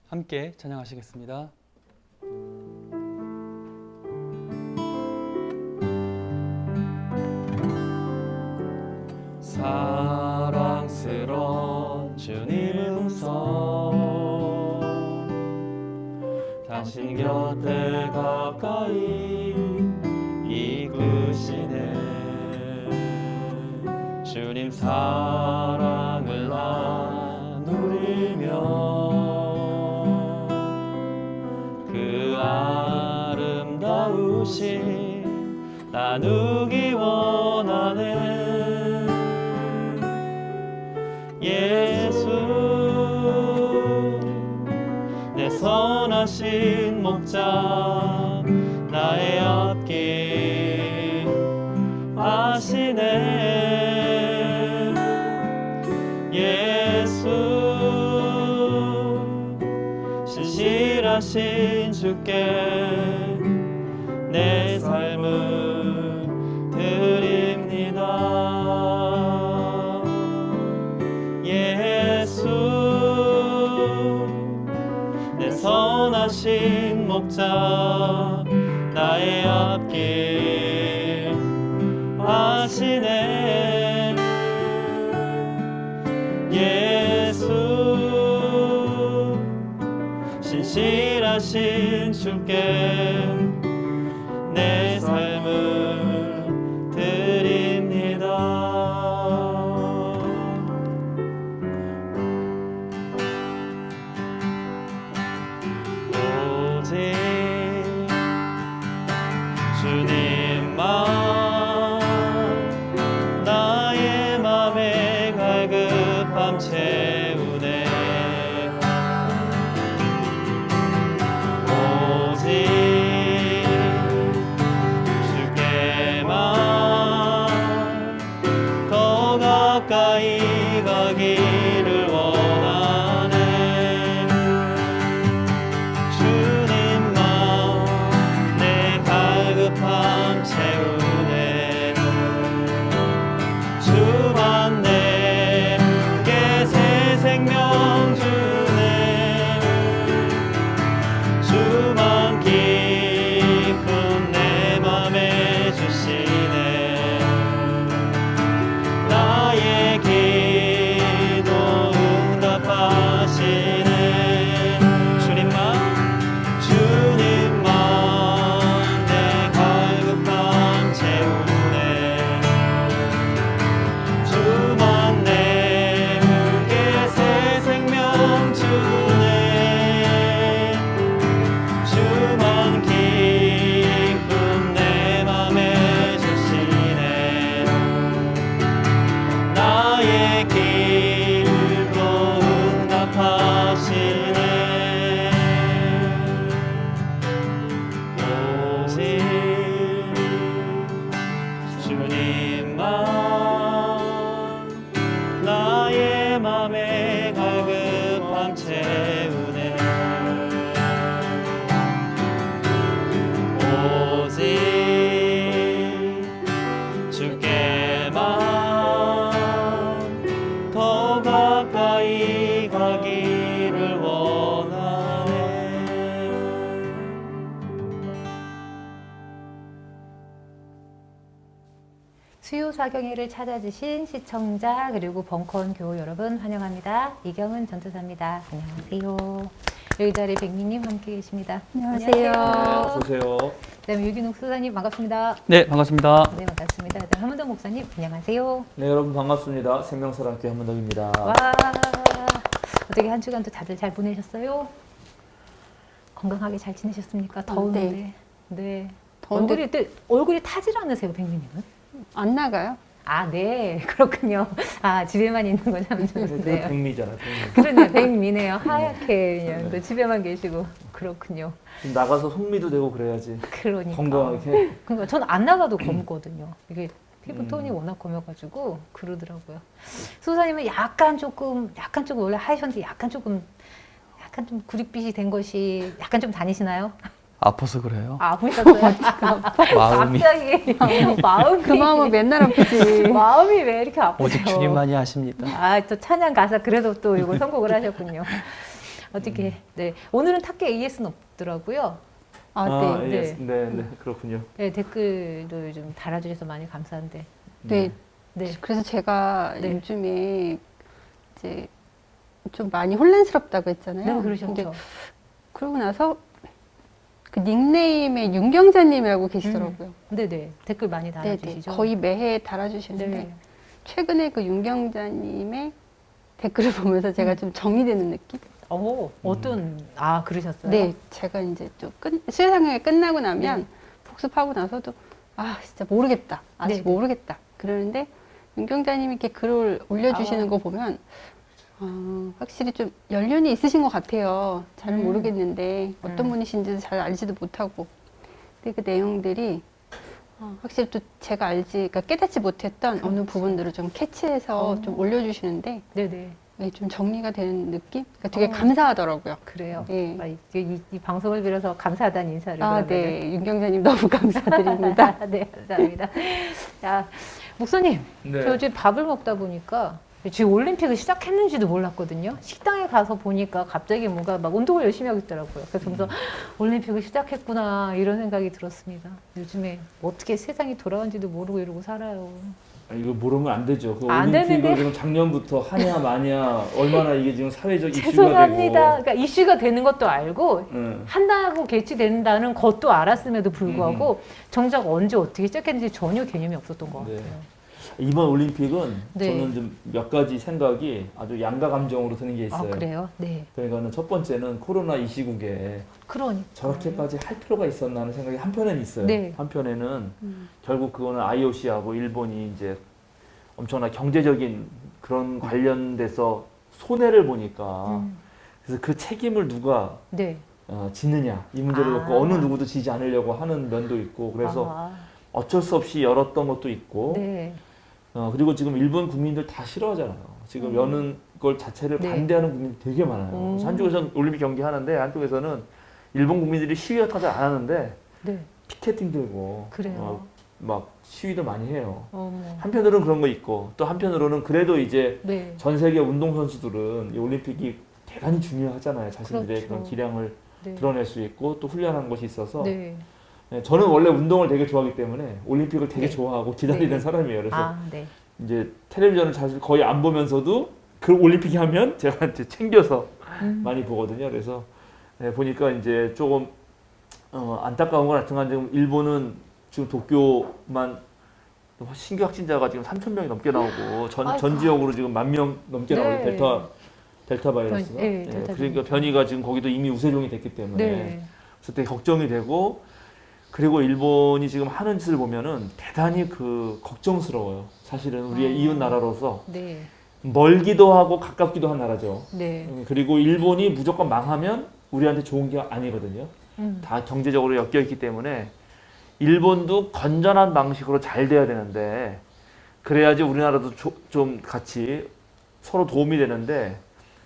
함께 찬양하시겠습니다. 사랑스러운 주님 음성 당신 곁에 가까이 이끄시네. 주님 사랑을 나누리며 그 아름다우신 나누기 원하네. 예수 내 선하신 목자 나의 앞길 아시네. 예수 신실하신 주께 내 삶을 드립니다. 예수 내 선하신 목자 나의 앞길 아시네. 예수 신실하신 주께 내 삶을 드립니다. 오직 주님만 나의 맘에 갈급함 채우네. 오직 주께만 더 가까이 가기를 원하네. 주님만 내 갈급함 채우네. 주만 내게 새 생명 주네. 주만 기쁨 내 맘에 주시네. 나의 기도 응답하시네. 주님만 내 갈급함 채우네. 주만 내게 새 생명 주네. 주만 기쁨 내 맘에 주시네. 나의 길도 응답하시네. 오직 주님만 나의 맘에 갈급함 채우네. 오직 주께만 더 가까이 가기를 원하네. 수요사경회를 찾아주신 시청자 그리고 벙커원 교우 여러분 환영합니다. 이경은 전도사입니다. 안녕하세요. 여기 자리에 백미님 함께 계십니다. 안녕하세요. 어서오세요. 그다음에 유기농 수사님 반갑습니다. 네, 반갑습니다. 네, 반갑습니다. 그다음 한문덕 목사님 안녕하세요. 네, 여러분 반갑습니다. 생명사랑교회 한문덕입니다. 와, 어떻게 한 주간도 다들 잘 보내셨어요? 건강하게 잘 지내셨습니까? 더운데. 네. 더운데 얼굴이 타질 않으세요, 백미님은? 안 나가요? 아, 네. 그렇군요. 아, 집에만 있는 거 참 좋은데요. 백미잖아, 백미. 그러네, 백미네요. 하얗게 그냥 또 집에만 계시고. 그렇군요. 좀 나가서 흥미도 되고 그래야지. 그러니까. 건강하게. 그러니까 저는 안 나가도 검거든요. 이게 피부톤이 워낙 검어가지고 그러더라고요. 수사님은 약간 조금 원래 하셨는데 약간 좀 구릿빛이 된 것이 약간 좀 다니시나요? 아파서 그래요? 아프셨어요? 마음이 갑자기 마음이 그 마음은 맨날 아프지. 마음이 왜 이렇게 아프세요? 오직 주님만이 하십니다. 아, 또 찬양 가사 그래도 또 이거 선곡을 하셨군요. 어떻게? 네, 오늘은 탁계 AS는 없더라고요. 아, 네. 예, 네, 그렇군요. 네, 댓글도 좀 달아주셔서 많이 감사한데. 네. 네, 그래서 제가 네. 요즘에 이제 좀 많이 혼란스럽다고 했잖아요. 네, 그러셨죠. 근데 그러고 나서 그 닉네임에 윤경자님이라고 계시더라고요. 네, 댓글 많이 네, 달아주시죠. 거의 매해 달아주시는데 네. 최근에 그 윤경자님의 댓글을 보면서 제가 좀 정리되는 느낌? 어떤 그러셨어요? 네, 제가 이제 좀 수혜상영회 끝나고 나면 복습하고 나서도 진짜 모르겠다. 아직 네. 모르겠다. 그러는데 윤경자님이 이렇게 글을 올려주시는 거 보면 확실히 좀 연륜이 있으신 것 같아요. 잘은 모르겠는데 어떤 분이신지도 잘 알지도 못하고. 근데 그 내용들이 확실히 또 제가 그러니까 깨닫지 못했던 어느 부분들을 좀 캐치해서 좀 올려주시는데 네네. 네, 좀 정리가 되는 느낌? 그러니까 되게 감사하더라고요. 그래요. 예. 이 방송을 빌어서 감사하다는 인사를. 네. 윤경자님 너무 감사드립니다. 네, 감사합니다. 자, 목사님, 네. 저 지금 밥을 먹다 보니까 지금 올림픽을 시작했는지도 몰랐거든요. 식당에 가서 보니까 갑자기 뭔가 막 운동을 열심히 하고 있더라고요. 그래서 보면서 올림픽을 시작했구나 이런 생각이 들었습니다. 요즘에 어떻게 세상이 돌아간지도 모르고 이러고 살아요. 이거 모르면 안 되죠. 그 안 올림픽을 되는데. 지금 작년부터 하냐 마냐 얼마나 이게 지금 사회적 이슈가 죄송합니다. 되고. 그러니까 이슈가 되는 것도 알고 응. 한다고 개최된다는 것도 알았음에도 불구하고 정작 언제 어떻게 시작했는지 전혀 개념이 없었던 것 네. 같아요. 이번 올림픽은 네. 저는 좀 몇 가지 생각이 아주 양가 감정으로 드는 게 있어요. 그래요? 네. 그러니까는 첫 번째는 코로나 이 시국에 그러니까. 저렇게까지 할 필요가 있었나 하는 생각이 한편에는 있어요. 네. 한편에는 결국 그거는 IOC하고 일본이 이제 엄청난 경제적인 그런 관련돼서 손해를 보니까 그래서 그 책임을 누가 네. 지느냐 이 문제를 놓고 어느 누구도 지지 않으려고 하는 면도 있고 그래서 어쩔 수 없이 열었던 것도 있고 네. 그리고 지금 일본 국민들 다 싫어하잖아요. 지금 여는 걸 자체를 네. 반대하는 국민이 되게 많아요. 그래서 한쪽에서는 올림픽 경기 하는데 한쪽에서는 일본 국민들이 시위 같은 거 잘 안 하는데 네. 피켓팅 들고 그래요. 막 시위도 많이 해요. 어머. 한편으로는 그런 거 있고 또 한편으로는 그래도 이제 네. 전 세계 운동 선수들은 이 올림픽이 대단히 중요하잖아요. 자신들의 그렇죠. 그런 기량을 네. 드러낼 수 있고 또 훈련한 것이 있어서 네. 저는 원래 운동을 되게 좋아하기 때문에 올림픽을 되게 네. 좋아하고 기다리는 네. 사람이에요. 그래서 네. 이제 텔레비전을 사실 거의 안 보면서도 그 올림픽이 하면 제가 이제 챙겨서 많이 보거든요. 그래서 보니까 이제 조금 안타까운 건 하여튼간 지금 일본은 지금 도쿄만 신규 확진자가 지금 3,000명이 넘게 나오고 전 지역으로 지금 10,000명 넘게 네. 나오고 델타 바이러스가 델타 그러니까 변이가 지금 거기도 이미 우세종이 됐기 때문에 네. 그래서 되게 걱정이 되고 그리고 일본이 지금 하는 짓을 보면은 대단히 걱정스러워요. 사실은 우리의 이웃 나라로서 네. 멀기도 하고 가깝기도 한 나라죠. 네. 그리고 일본이 무조건 망하면 우리한테 좋은 게 아니거든요. 다 경제적으로 엮여 있기 때문에 일본도 건전한 방식으로 잘 돼야 되는데 그래야지 우리나라도 좀 같이 서로 도움이 되는데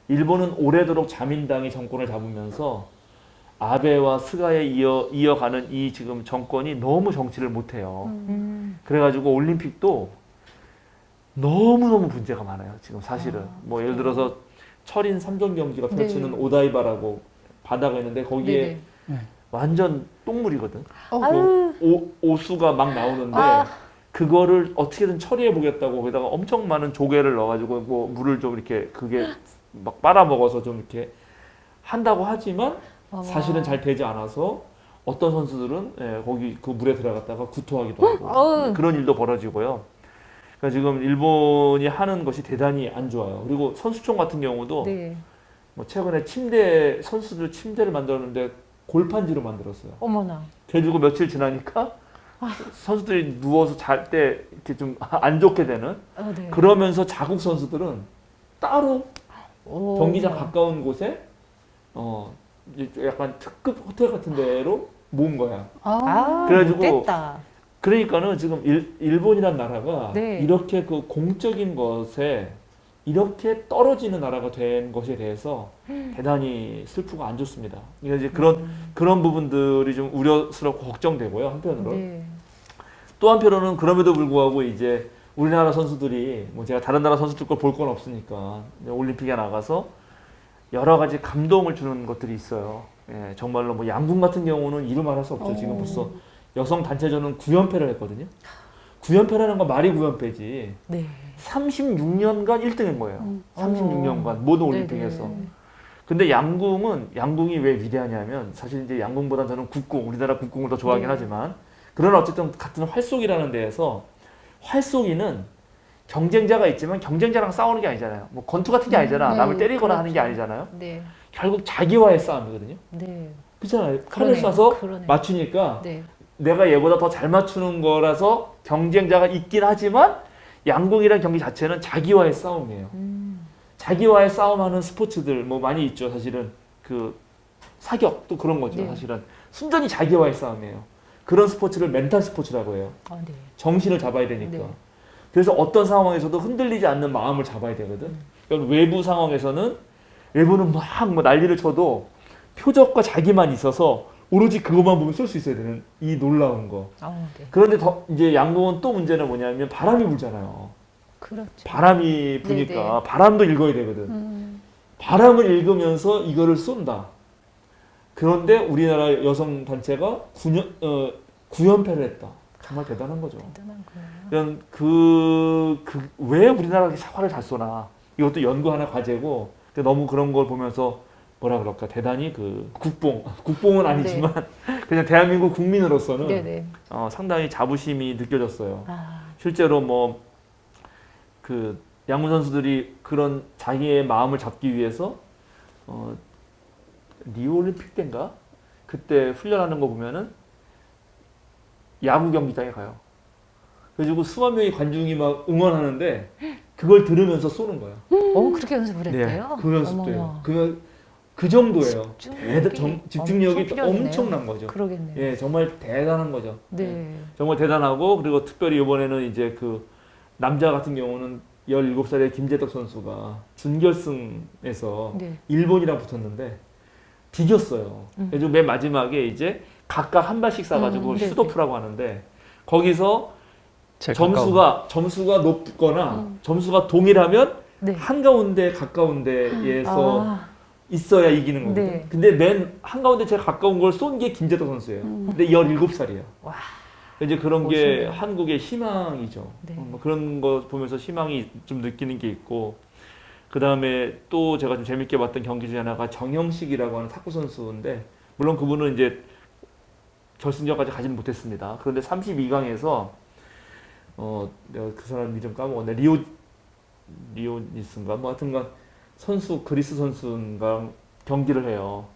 일본은 오래도록 자민당이 정권을 잡으면서 아베와 스가에 이어가는 이 지금 정권이 너무 정치를 못해요. 그래가지고 올림픽도 너무너무 문제가 많아요. 지금 사실은. 뭐 예를 들어서 철인 3종 경기가 펼치는 네. 오다이바라고 바다가 있는데 거기에 네. 완전 똥물이거든. 아유. 오수가 막 나오는데 그거를 어떻게든 처리해 보겠다고 거기다가 엄청 많은 조개를 넣어가지고 뭐 물을 좀 이렇게 그게 막 빨아먹어서 좀 이렇게 한다고 하지만 사실은 잘 되지 않아서 어떤 선수들은 거기 그 물에 들어갔다가 구토하기도 하고 그런 일도 벌어지고요. 그러니까 지금 일본이 하는 것이 대단히 안 좋아요. 그리고 선수촌 같은 경우도 네. 뭐 최근에 선수들 침대를 만들었는데 골판지로 만들었어요. 어머나. 그래가지고 며칠 지나니까 선수들이 누워서 잘 때 이렇게 좀 안 좋게 되는 네. 그러면서 자국 선수들은 따로 오. 경기장 가까운 곳에 이제 약간 특급 호텔 같은 데로 모은 거야. 그래가지고 못됐다. 그러니까는 지금 일본이란 나라가 네. 이렇게 그 공적인 것에 이렇게 떨어지는 나라가 된 것에 대해서 대단히 슬프고 안 좋습니다. 그러니까 이제 그런 부분들이 좀 우려스럽고 걱정되고요. 한편으로 네. 또 한편으로는 그럼에도 불구하고 이제 우리나라 선수들이 뭐 제가 다른 나라 선수들 걸 볼 건 없으니까 올림픽에 나가서 여러 가지 감동을 주는 것들이 있어요. 예, 정말로 뭐 양궁 같은 경우는 이루말 할 수 없죠. 지금 벌써 여성 단체전은 9연패를 했거든요. 9연패라는 건 말이 9연패지. 네. 36년간 1등인 거예요. 36년간 모든 올림픽에서. 네네. 근데 양궁이 왜 위대하냐면 사실 이제 양궁보다 저는 국궁, 우리나라 국궁을 더 좋아하긴 네. 하지만 그러나 어쨌든 같은 활쏘기라는 데에서 활쏘기는 경쟁자가 있지만 경쟁자랑 싸우는 게 아니잖아요. 뭐 권투 같은 게 아니잖아. 네, 남을 때리거나 그렇죠. 하는 게 아니잖아요. 네. 결국 자기와의 싸움이거든요. 네. 그렇잖아요. 칼을 그러네요. 쏴서 그러네요. 맞추니까 네. 내가 얘보다 더 잘 맞추는 거라서 경쟁자가 있긴 하지만 양궁이라는 경기 자체는 자기와의 싸움이에요. 자기와의 싸움하는 스포츠들 뭐 많이 있죠. 사실은 그 사격도 그런 거죠. 네. 사실은 순전히 자기와의 싸움이에요. 그런 스포츠를 멘탈 스포츠라고 해요. 아, 네. 정신을 잡아야 되니까. 네. 그래서 어떤 상황에서도 흔들리지 않는 마음을 잡아야 되거든. 그러니까 외부 상황에서는 외부는 막 뭐 난리를 쳐도 표적과 자기만 있어서 오로지 그것만 보면 쏠 수 있어야 되는 이 놀라운 거. 아, 네. 그런데 더 이제 양궁은 또 문제는 뭐냐면 바람이 불잖아요. 그렇죠. 바람이 부니까 네네. 바람도 읽어야 되거든. 바람을 읽으면서 이거를 쏜다. 그런데 우리나라 여성 단체가 9연패를 했다. 정말 대단한 거죠. 대단한 거예요. 그런 왜 우리나라가 사활을 잘 쏘나 이것도 연구 하나 과제고 너무 그런 걸 보면서 뭐라 그럴까 대단히 국뽕은 아니지만 그냥 대한민국 국민으로서는 네네. 상당히 자부심이 느껴졌어요. 아, 실제로 뭐 그 양궁 선수들이 그런 자기의 마음을 잡기 위해서 리우 올림픽 때인가 그때 훈련하는 거 보면은 야구 경기장에 가요. 그래가지고 수만 명의 관중이 막 응원하는데 그걸 들으면서 쏘는 거야. 그렇게 연습을 했대요? 그 연습도 어머머. 해요. 그 정도예요. 집중력이 엄청 필요하겠네요. 엄청난 거죠. 그러겠네요. 예, 정말 대단한 거죠. 네. 정말 대단하고 그리고 특별히 이번에는 이제 그 남자 같은 경우는 17살의 김재덕 선수가 준결승에서 네. 일본이랑 붙었는데 비겼어요. 그래서 맨 마지막에 이제 각각 한 발씩 쏴가지고 네, 슛오프라고 하는데 거기서 제일 가까운. 점수가 높거나 점수가 동일하면 네. 한가운데 가까운 데에서 아, 있어야 이기는 거거든요. 네. 근데 맨 한가운데 제일 가까운 걸 쏜 게 김재덕 선수예요. 근데 17살이에요. 와. 이제 그런 게 멋있네요. 한국의 희망이죠. 네. 뭐 그런 거 보면서 희망이 좀 느끼는 게 있고 그 다음에 또 제가 좀 재밌게 봤던 경기 중에 하나가 정영식이라고 하는 탁구 선수인데 물론 그분은 이제 결승전까지 가지는 못했습니다. 그런데 32강에서 내가 그 사람 이름 까먹었네. 리오니스인가 뭐 하여튼간 그리스 선수인가 경기를 해요.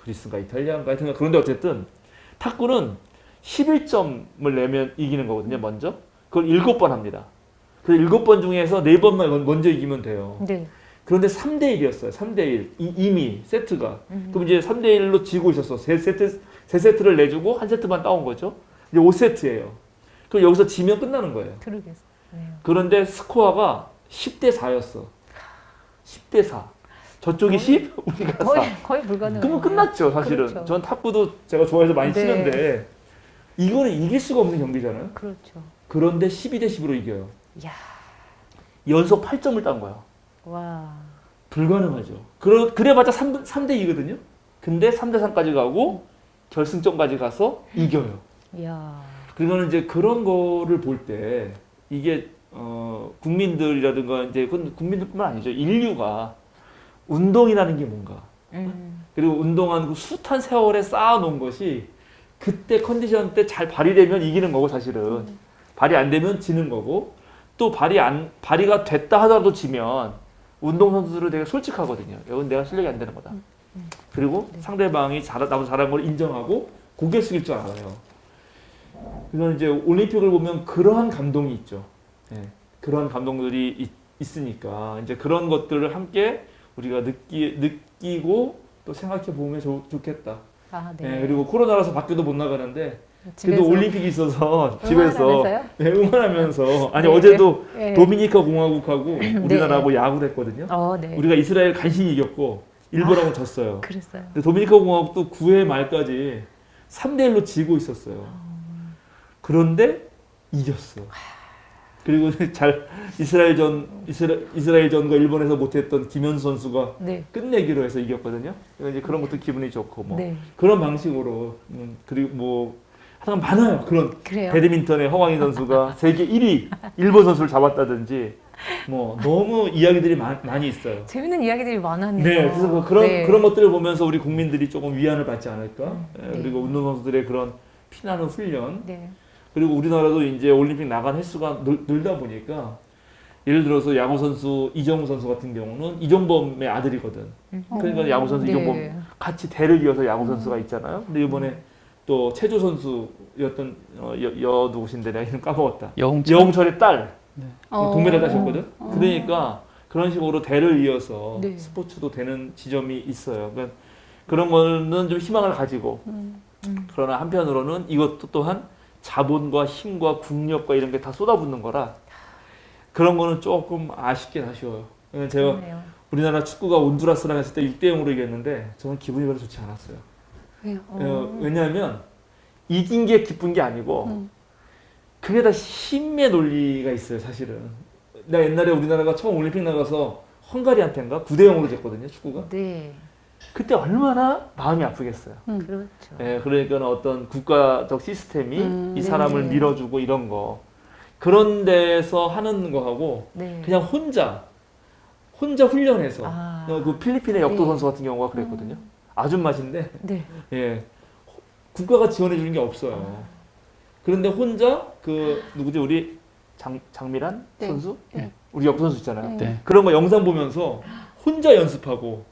그리스인가 이탈리아인가 하여튼간 그런데 어쨌든 탁구는 11점을 내면 이기는 거거든요. 먼저 그걸 7번 합니다. 그 7번 중에서 4번만 먼저 이기면 돼요. 네. 그런데 3대1이었어요. 3대1 이미 세트가. 그럼 이제 3대1로 지고 있었어. 세 세트를 내주고 한 세트만 따온 거죠. 이제 5세트예요. 그럼 여기서 지면 끝나는 거예요. 그러겠네요. 그런데 스코어가 10대 4였어. 10대 4. 저쪽이 10, 우리가 4. 거의 불가능해요. 그러면 끝났죠, 사실은. 그렇죠. 전 탁구도 제가 좋아해서 많이 네. 치는데 이거는 이길 수가 없는 경기잖아요. 그렇죠. 그런데 12대 10으로 이겨요. 야, 연속 8점을 딴 거야. 와. 불가능하죠. 그래봤자 3대 2거든요. 근데 3대 3까지 가고 결승점까지 가서 이겨요. 야. 그거는 이제 그런 거를 볼 때 이게 국민들이라든가 이제 국민들뿐만 아니죠. 인류가 운동이라는 게 뭔가 그리고 운동한 그 숱한 세월에 쌓아놓은 것이 그때 컨디션 때 잘 발휘되면 이기는 거고 사실은 발휘 안 되면 지는 거고 또 발휘가 됐다 하더라도 지면 운동선수들은 되게 솔직하거든요. 이건 내가 실력이 안 되는 거다. 그리고 상대방이 나보다 잘한 걸 인정하고 고개 숙일 줄 알아요. 그래서 이제 올림픽을 보면 그러한 감동이 있죠. 네. 그러한 감동들이 있으니까 이제 그런 것들을 함께 우리가 느끼고 또 생각해 보면 좋겠다. 아, 네. 네, 그리고 코로나라서 밖에도 못 나가는데 그래도 올림픽이 있어서 집에서 응원하면서요? 네, 응원하면서 아니 네. 어제도 네. 도미니카 공화국하고 우리나라하고 야구를 했거든요. 네. 우리가 이스라엘 간신히 이겼고 일본하고 졌어요. 그랬어요. 근데 도미니카 공화국도 9회 말까지 3대1로 지고 있었어요. 그런데 이겼어. 그리고 잘 이스라엘전과 일본에서 못했던 김현수 선수가 네. 끝내기로 해서 이겼거든요. 이제 그런 것도 기분이 좋고 뭐 네. 그런 방식으로 그리고 뭐 하여간 많아요. 그런 그래요. 배드민턴의 허광희 선수가 세계 1위 일본 선수를 잡았다든지 뭐 너무 이야기들이 많이 있어요. 재밌는 이야기들이 많았네요. 네, 그래서 그런 네. 그런 것들을 보면서 우리 국민들이 조금 위안을 받지 않을까. 네. 그리고 운동선수들의 그런 피나는 훈련. 네. 그리고 우리나라도 이제 올림픽 나간 횟수가 늘다 보니까 예를 들어서 야구 선수 이정우 선수 같은 경우는 이종범의 아들이거든. 그러니까 야구 선수 네. 이종범 같이 대를 이어서 야구 선수가 있잖아요. 근데 이번에 또 체조 선수였던 여 누구신데 내가 이름 까먹었다. 여홍철의 딸 동메달 따셨거든. 그러니까 그런 식으로 대를 이어서 네. 스포츠도 되는 지점이 있어요. 그러니까 그런 거는 좀 희망을 가지고 그러나 한편으로는 이것도 또한 자본과 힘과 국력과 이런 게 다 쏟아붓는 거라 그런 거는 조금 아쉽긴 아쉬워요. 그러니까 제가 그러네요. 우리나라 축구가 온두라스랑 했을 때 6대0으로 이겼는데 저는 기분이 별로 좋지 않았어요. 왜요? 왜냐하면 이긴 게 기쁜 게 아니고 그게 다 힘의 논리가 있어요. 사실은 나 옛날에 우리나라가 처음 올림픽 나가서 헝가리한테인가 9대0으로 졌거든요. 축구가. 네. 그때 얼마나 마음이 아프겠어요. 그렇죠. 예, 그러니까 어떤 국가적 시스템이 이 사람을 네. 밀어주고 이런 거 그런 데서 하는 거하고 네. 그냥 혼자 훈련해서 그 필리핀의 역도 네. 선수 같은 경우가 그랬거든요. 아줌마신데 네. 예, 국가가 지원해 주는 게 없어요. 그런데 혼자 그 누구지 우리 장미란 네. 선수 네. 우리 역도 선수 있잖아요. 네. 그런 거 영상 보면서 혼자 연습하고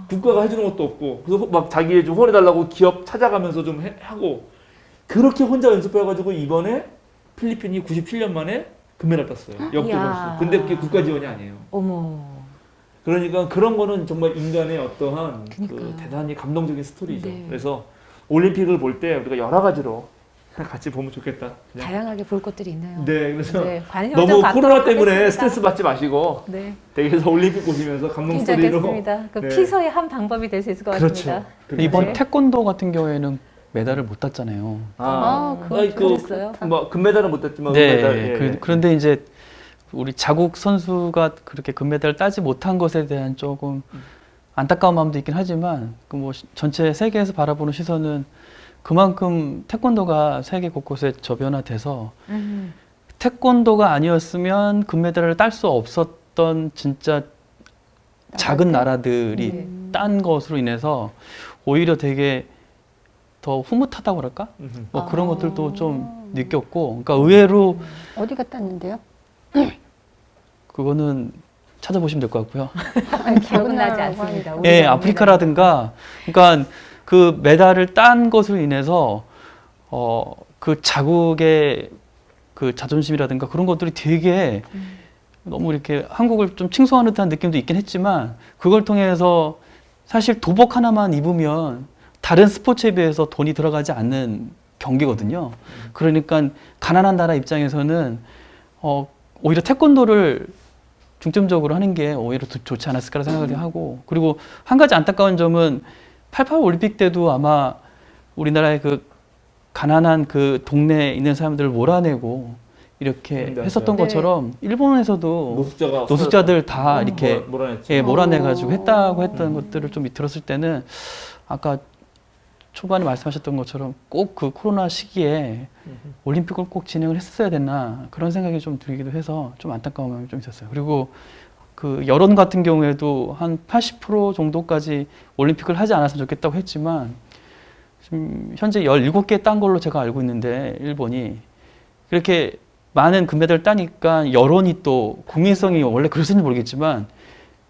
국가가 해주는 것도 없고 그래서 막 자기의 좀 후원해달라고 기업 찾아가면서 좀 하고 그렇게 혼자 연습해가지고 이번에 필리핀이 97년 만에 금메달 땄어요. 역도 이야. 선수. 근데 그게 국가 지원이 아니에요. 어머. 그러니까 그런 거는 정말 인간의 어떠한 그 그러니까요. 대단히 감동적인 스토리죠. 네. 그래서 올림픽을 볼 때 우리가 여러 가지로 같이 보면 좋겠다. 그냥. 다양하게 볼 것들이 있네요. 네, 그래서 네, 관심을 너무 좀 갖도록 코로나 때문에 하겠습니다. 스트레스 받지 마시고 네. 댁에서 올림픽 보시면서 감동 스토리로 괜찮겠습니다. 그 네. 피서의 한 방법이 될 수 있을 것 그렇죠. 같습니다. 이번 네. 태권도 같은 경우에는 메달을 못 땄잖아요. 그랬어요? 뭐 금메달은 못 땄지만 네. 은메달, 예. 그런데 이제 우리 자국 선수가 그렇게 금메달을 따지 못한 것에 대한 조금 안타까운 마음도 있긴 하지만 그 뭐 전체 세계에서 바라보는 시선은 그만큼 태권도가 세계 곳곳에 저변화돼서 태권도가 아니었으면 금메달을 딸 수 없었던 진짜 작은 나라들이 네. 딴 것으로 인해서 오히려 되게 더 흐뭇하다고 그럴까? 뭐 그런 것들도 좀 느꼈고, 그러니까 의외로 어디가 땄는데요? 그거는 찾아보시면 될 것 같고요. 기억은 나지 나라라고 않습니다. 하니까. 예, 우리가 아프리카라든가, 그러니까 그 메달을 딴 것으로 인해서 그 자국의 그 자존심이라든가 그런 것들이 되게 너무 이렇게 한국을 좀 칭송하는 듯한 느낌도 있긴 했지만 그걸 통해서 사실 도복 하나만 입으면 다른 스포츠에 비해서 돈이 들어가지 않는 경기거든요. 그러니까 가난한 나라 입장에서는 오히려 태권도를 중점적으로 하는 게 오히려 더 좋지 않았을까 생각을 하고, 그리고 한 가지 안타까운 점은 88 올림픽 때도 아마 우리나라의 그 가난한 그 동네에 있는 사람들을 몰아내고 이렇게 맞아요. 했었던 네. 것처럼 일본에서도 노숙자들 다 이렇게 몰아냈죠. 예, 몰아내가지고 했다고 했던 것들을 좀 들었을 때는 아까 초반에 말씀하셨던 것처럼 꼭 그 코로나 시기에 올림픽을 꼭 진행을 했어야 됐나 그런 생각이 좀 들기도 해서 좀 안타까운 마음이 좀 있었어요. 그리고 그 여론 같은 경우에도 한 80% 정도까지 올림픽을 하지 않았으면 좋겠다고 했지만 지금 현재 17개 딴 걸로 제가 알고 있는데 일본이 그렇게 많은 금메달을 따니까 여론이 또 국민성이 원래 그랬는지 모르겠지만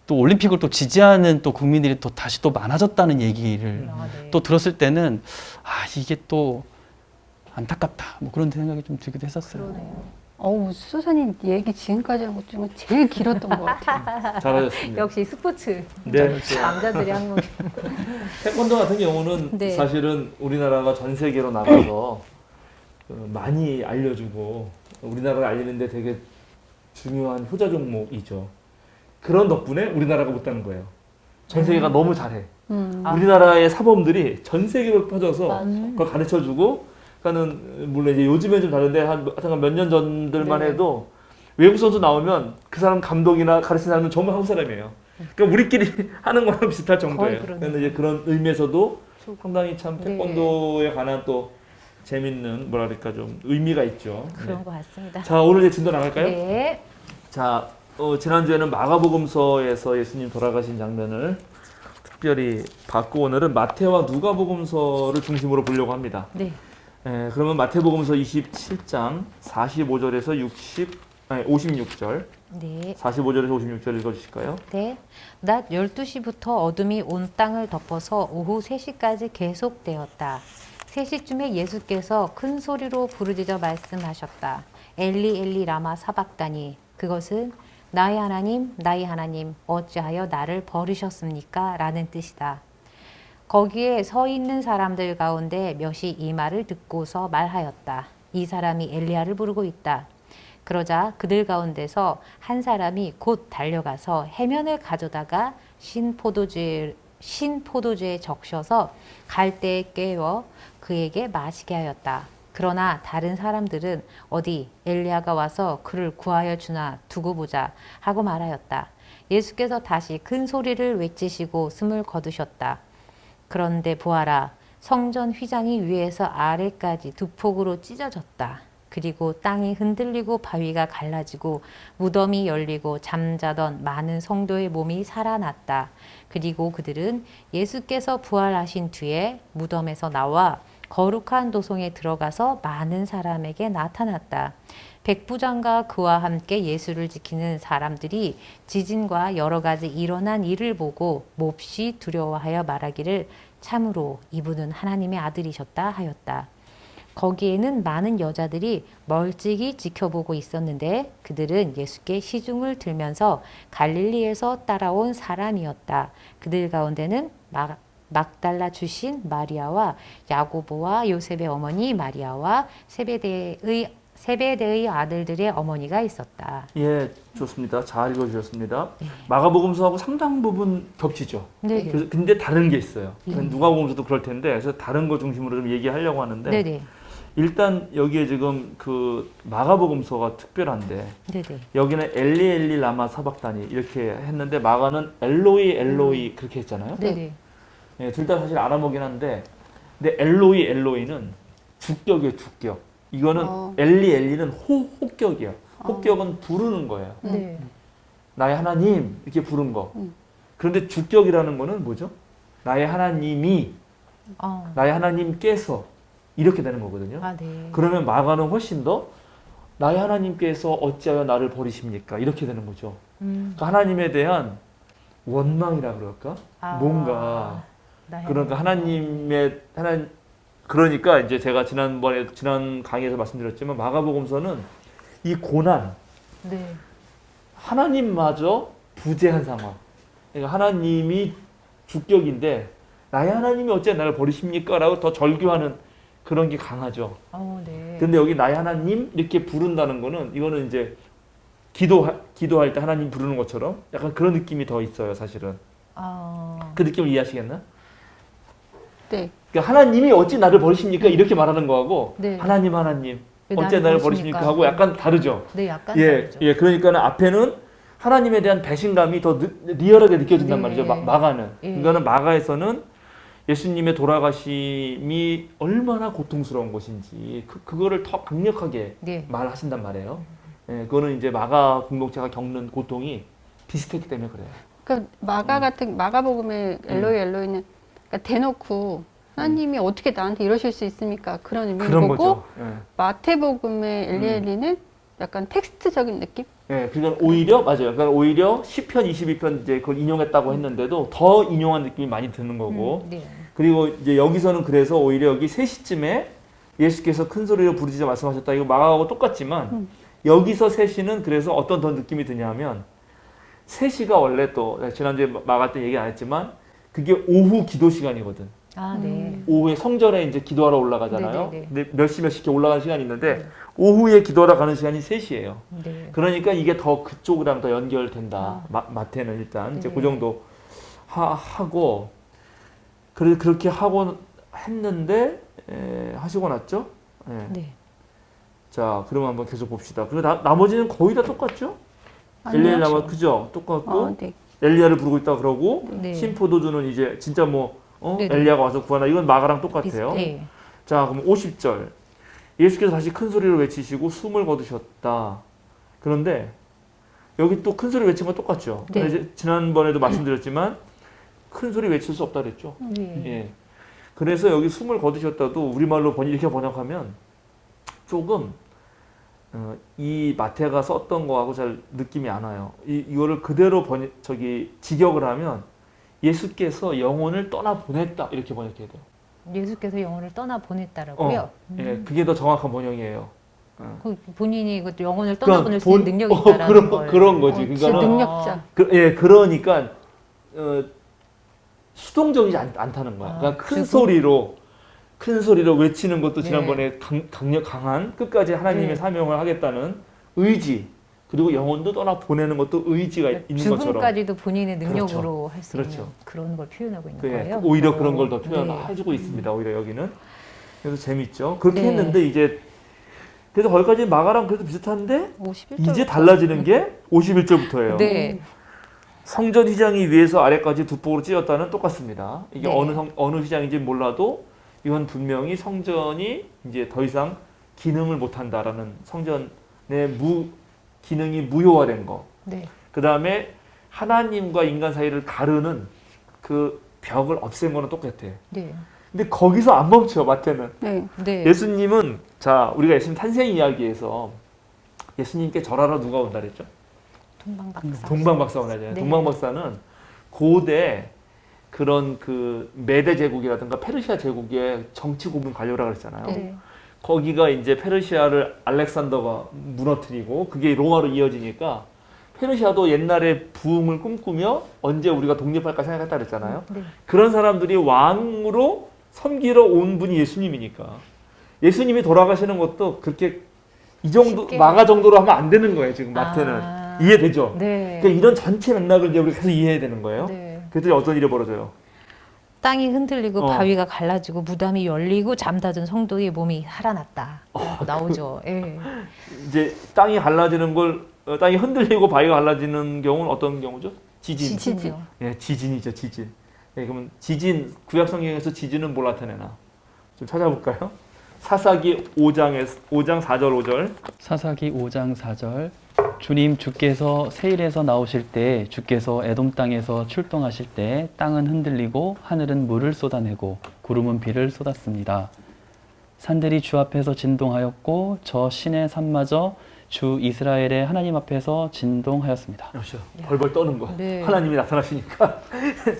또 올림픽을 또 지지하는 또 국민들이 또 다시 또 많아졌다는 얘기를 네. 또 들었을 때는 이게 또 안타깝다 뭐 그런 생각이 좀 들기도 했었어요. 그러네요. 어우, 수선이 얘기 지금까지 한 것 중에 제일 길었던 것 같아요. 잘하셨습니다. 역시 스포츠 네. 남자들이 한국 태권도 같은 경우는 네. 사실은 우리나라가 전 세계로 나가서 많이 알려주고 우리나라를 알리는데 되게 중요한 효자 종목이죠. 그런 덕분에 우리나라가 못하는 거예요. 전 세계가 너무 잘해. 우리나라의 사범들이 전 세계로 퍼져서 그걸 가르쳐주고, 그러니까는 물론 이제 요즘엔 좀 다른데 한 몇 년 전들만 네. 해도 외국 선수 나오면 그 사람 감독이나 가르치는 사람은 전부 한국 사람이에요. 그러니까 우리끼리 하는 거랑 비슷할 정도예요. 그러네요. 그런데 이제 그런 의미에서도 상당히 참 네. 태권도에 관한 또 재밌는 뭐랄까 좀 의미가 있죠. 그런 네. 것 같습니다. 자, 오늘 이제 진도 나갈까요? 네. 자, 지난주에는 마가복음서에서 예수님 돌아가신 장면을 특별히 봤고, 오늘은 마태와 누가복음서를 중심으로 보려고 합니다. 네. 그러면 마태복음서 27장 45절에서 56절, 네. 45절에서 56절 읽어주실까요? 네. 낮 12시부터 어둠이 온 땅을 덮어서 오후 3시까지 계속되었다. 3시쯤에 예수께서 큰 소리로 부르짖어 말씀하셨다. 엘리 엘리 라마 사박다니. 그것은 나의 하나님 어찌하여 나를 버리셨습니까? 라는 뜻이다. 거기에 서 있는 사람들 가운데 몇이 이 말을 듣고서 말하였다. 이 사람이 엘리야를 부르고 있다. 그러자 그들 가운데서 한 사람이 곧 달려가서 해면을 가져다가 신 포도주에 적셔서 갈대에 깨워 그에게 마시게 하였다. 그러나 다른 사람들은 어디 엘리야가 와서 그를 구하여 주나 두고 보자 하고 말하였다. 예수께서 다시 큰 소리를 외치시고 숨을 거두셨다. 그런데 보아라, 성전 휘장이 위에서 아래까지 두 폭으로 찢어졌다. 그리고 땅이 흔들리고 바위가 갈라지고 무덤이 열리고 잠자던 많은 성도의 몸이 살아났다. 그리고 그들은 예수께서 부활하신 뒤에 무덤에서 나와 거룩한 도성에 들어가서 많은 사람에게 나타났다. 백부장과 그와 함께 예수를 지키는 사람들이 지진과 여러 가지 일어난 일을 보고 몹시 두려워하여 말하기를 참으로 이분은 하나님의 아들이셨다 하였다. 거기에는 많은 여자들이 멀찍이 지켜보고 있었는데 그들은 예수께 시중을 들면서 갈릴리에서 따라온 사람이었다. 그들 가운데는 막달라 주신 마리아와 야고보와 요셉의 어머니 마리아와 세베대의 아들들의 어머니가 있었다. 예, 좋습니다. 잘 읽어주셨습니다. 마가복음서하고 상당 부분 겹치죠. 네. 그래서 근데 다른 게 있어요. 누가복음서도 그럴 텐데, 그래서 다른 거 중심으로 좀 얘기하려고 하는데, 네네. 일단 여기에 지금 그 마가복음서가 특별한데, 네네. 여기는 엘리 엘리 라마 사박다니 이렇게 했는데, 마가는 엘로이 엘로이 그렇게 했잖아요. 네네. 예, 둘 다 사실 알아보긴 한데, 근데 엘로이 엘로이는 주격이에요, 주격. 이거는 엘리 엘리는 호격이에요. 호격은 부르는 거예요. 네. 나의 하나님 이렇게 부른 거. 그런데 주격이라는 거는 뭐죠? 나의 하나님이, 나의 하나님께서 이렇게 되는 거거든요. 아, 네. 그러면 마가는 훨씬 더 나의 하나님께서 어찌하여 나를 버리십니까? 이렇게 되는 거죠. 그러니까 하나님에 대한 원망이라 그럴까? 뭔가 그러니까 그러니까 이제 제가 지난 강의에서 말씀드렸지만 마가복음서는 이 고난, 네. 하나님마저 부재한 상황. 그러니까 하나님이 주격인데 나의 하나님이 어째 나를 버리십니까? 라고 더 절규하는 그런 게 강하죠. 네. 근데 여기 나의 하나님 이렇게 부른다는 거는 이거는 이제 기도할 때 하나님 부르는 것처럼 약간 그런 느낌이 더 있어요, 사실은. 그 느낌을 이해하시겠나? 네. 그러니까 하나님이 어찌 나를 버리십니까? 이렇게 말하는 거하고 네. 하나님 어째 나를 버리십니까? 하고 약간 다르죠. 네, 약간 예, 다르죠. 예, 그러니까는 앞에는 하나님에 대한 배신감이 더 리얼하게 느껴진단 네. 말이죠. 마가는. 예. 이거는 마가에서는 예수님의 돌아가심이 얼마나 고통스러운 것인지 그거를 더 강력하게 네. 말하신단 말이에요. 예, 그거는 이제 마가 공동체가 겪는 고통이 비슷했기 때문에 그래요. 그러니까 마가복음의 엘로이 엘로이는 그러니까 대놓고 하나님이 어떻게 나한테 이러실 수 있습니까? 그런 의미인 그런 거고 거죠. 예. 마태복음의 엘리엘리는 약간 텍스트적인 느낌? 예, 그러니까 오히려 맞아요. 그러니까 오히려 10편, 22편 이제 그걸 인용했다고 했는데도 더 인용한 느낌이 많이 드는 거고. 네. 그리고 이제 여기서는 그래서 오히려 여기 3시쯤에 예수께서 큰 소리로 부르짖어 말씀하셨다. 이거 마가하고 똑같지만 여기서 3시는 그래서 어떤 더 느낌이 드냐면 3시가 원래 또 지난주에 마가 때 얘기 안 했지만 그게 오후 기도 시간이거든. 아, 네. 오후에 성전에 이제 기도하러 올라가잖아요. 네네네. 근데 몇 시 이렇게 올라가는 시간이 있는데 오후에 기도하러 가는 시간이 3시예요. 네. 그러니까 이게 더 그쪽이랑 더 연결된다. 마태는 일단 이제 네. 그 정도 하고 그렇게 하고 했는데 하시고 났죠. 예. 네. 자, 그러면 한번 계속 봅시다. 그리고 나머지는 거의 다 똑같죠? 엘리야 나머 그죠? 똑같고 네. 엘리야를 부르고 있다 그러고 네. 신포도주는 이제 진짜 뭐 네네. 엘리야가 와서 구하나 이건 마가랑 똑같아요. 네. 자, 그럼 50절. 예수께서 다시 큰 소리로 외치시고 숨을 거두셨다. 그런데 여기 또 큰 소리 외친 건 똑같죠. 네. 이제 지난번에도 말씀드렸지만 큰 소리 외칠 수 없다 그랬죠. 네. 예. 그래서 여기 숨을 거두셨다도 우리말로 이렇게 번역하면 조금 이 마태가 썼던 거하고 잘 느낌이 안 와요. 이거를 그대로 직역을 하면 예수께서 영혼을 떠나 보냈다 이렇게 번역해야 돼요. 예수께서 영혼을 떠나 보냈다라고요. 예, 그게 더 정확한 번역이에요. 그 본인이 그 영혼을 그러니까 떠나보낼 수 있는 능력이 있다라는 그런 걸. 거지. 진짜 그러니까는 능력자. 그러니까 수동적이지 않다는 거야. 아, 그러니까 큰 지금? 소리로 외치는 것도 네. 지난번에 강한 끝까지 하나님의 네. 사명을 하겠다는 의지, 그리고 영혼도 떠나 보내는 것도 의지가 있는 것처럼. 죽음까지도 본인의 능력으로 그렇죠. 할 수 그렇죠. 있는 그런 걸 표현하고 있는 예, 거예요. 오히려 그런 걸 더 네. 표현해주고 있습니다. 오히려 여기는. 그래서 재밌죠. 그렇게 네. 했는데 이제 그래서 거기까지 마가랑 그래도 비슷한데 51절. 이제 달라지는 게 51절부터예요. 네. 성전 휘장이 위에서 아래까지 두 폭으로 찢었다는 똑같습니다. 이게 네. 어느 휘장인지 몰라도 이건 분명히 성전이 이제 더 이상 기능을 못한다라는 성전의 기능이 무효화된 거. 네. 그 다음에 하나님과 인간 사이를 가르는 그 벽을 없앤 거는 똑같아. 네. 근데 거기서 안 멈춰 마태는. 네. 네. 예수님은 자 우리가 예수님 탄생 이야기에서 예수님께 절하러 누가 온다 그랬죠? 동방박사. 동방박사 오나잖아요. 네. 동방박사는 고대 그런 그 메데 제국이라든가 페르시아 제국의 정치 고문 관료라 그랬잖아요. 네. 거기가 이제 페르시아를 알렉산더가 무너뜨리고 그게 로마로 이어지니까 페르시아도 옛날에 부흥을 꿈꾸며 언제 우리가 독립할까 생각했다 그랬잖아요. 네. 그런 사람들이 왕으로 섬기러 온 분이 예수님이니까 예수님이 돌아가시는 것도 그렇게 이 정도 쉽게. 마가 정도로 하면 안 되는 거예요. 지금 마태는 아. 이해되죠? 네. 그러니까 이런 전체 맥락을 이제 우리가 계속 이해해야 되는 거예요. 네. 그랬더니 어떤 일이 벌어져요? 땅이 흔들리고 어. 바위가 갈라지고 무덤이 열리고 잠자던 성도의 몸이 살아났다. 나오죠. 예. 이제 땅이 갈라지는 걸 땅이 흔들리고 바위가 갈라지는 경우는 어떤 경우죠? 지진. 지진이요. 예, 지진이죠, 지진. 예, 그러면 지진 구약 성경에서 지진은 뭘 나타내나? 좀 찾아볼까요? 사사기 5장 4절 5절. 사사기 5장 4절. 주께서 세일에서 나오실 때 주께서 에돔 땅에서 출동하실 때 땅은 흔들리고 하늘은 물을 쏟아내고 구름은 비를 쏟았습니다. 산들이 주 앞에서 진동하였고 저 신의 산마저 주 이스라엘의 하나님 앞에서 진동하였습니다. 그렇죠. 벌벌 떠는 거. 네. 하나님이 나타나시니까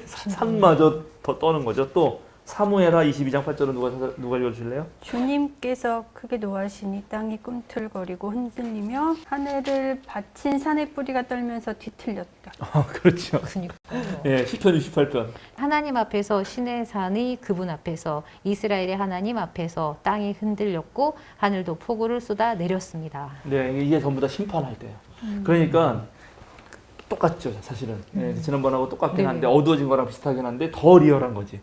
산마저 더 떠는 거죠. 또 사무엘하 22장 8절은 누가 읽어주실래요? 주님께서 크게 노하시니 땅이 꿈틀거리고 흔들리며 하늘을 받친 산의 뿌리가 떨면서 뒤틀렸다. 그렇죠. 그러니까요. 예, 10편 68편. 하나님 앞에서 신의 산이 그분 앞에서 이스라엘의 하나님 앞에서 땅이 흔들렸고 하늘도 폭우를 쏟아 내렸습니다. 네, 이게 전부 다 심판할 때예요. 그러니까 똑같죠, 사실은. 예, 지난번하고 똑같긴 네네. 한데 어두워진 거랑 비슷하긴 한데 더 리얼한 거지.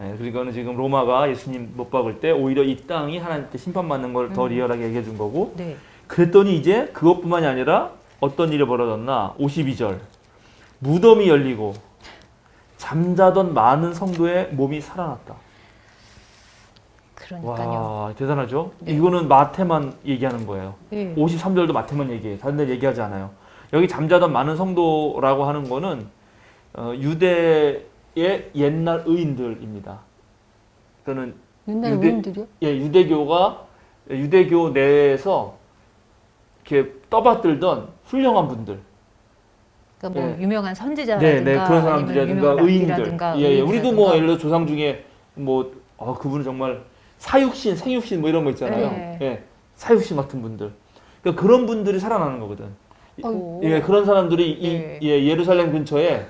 예, 그러니까는 지금 로마가 예수님 못 박을 때 오히려 이 땅이 하나님께 심판받는 걸 더 리얼하게 얘기해 준 거고. 네. 그랬더니 이제 그것뿐만이 아니라 어떤 일이 벌어졌나? 52절. 무덤이 열리고 잠자던 많은 성도의 몸이 살아났다. 그러니까요. 와, 대단하죠? 네. 이거는 마태만 얘기하는 거예요. 네. 53절도 마태만 얘기해요. 다른 데 얘기하지 않아요. 여기 잠자던 많은 성도라고 하는 거는 유대의 옛날 의인들입니다. 그거는 옛날 유대- 의인들이요? 예, 유대교 내에서 이렇게 떠받들던 훌륭한 분들. 그러니까 뭐 네. 유명한 선지자라든가 네, 그런 사람들이라든가 아니면 의인들. 랍비라든가 예, 예. 우리도 뭐 의인이라든가. 예를 들어 조상 중에 뭐 그분은 정말 사육신, 생육신 뭐 이런 거 있잖아요. 네. 예, 사육신 같은 분들. 그러니까 그런 분들이 살아나는 거거든. 오. 예, 그런 사람들이 네. 예루살렘 근처에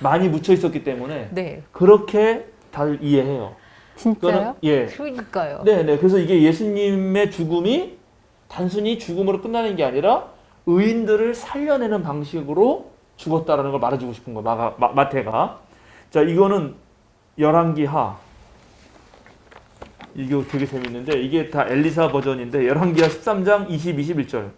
많이 묻혀 있었기 때문에 네. 그렇게 다 이해해요. 진짜요? 예. 그러니까요. 네네. 그래서 이게 예수님의 죽음이 단순히 죽음으로 끝나는 게 아니라 의인들을 살려내는 방식으로 죽었다라는 걸 말해주고 싶은 거예요. 마태가. 자, 이거는 열왕기하. 이게 되게 재밌는데 이게 다 엘리사 버전인데 열왕기하 13장 20, 21절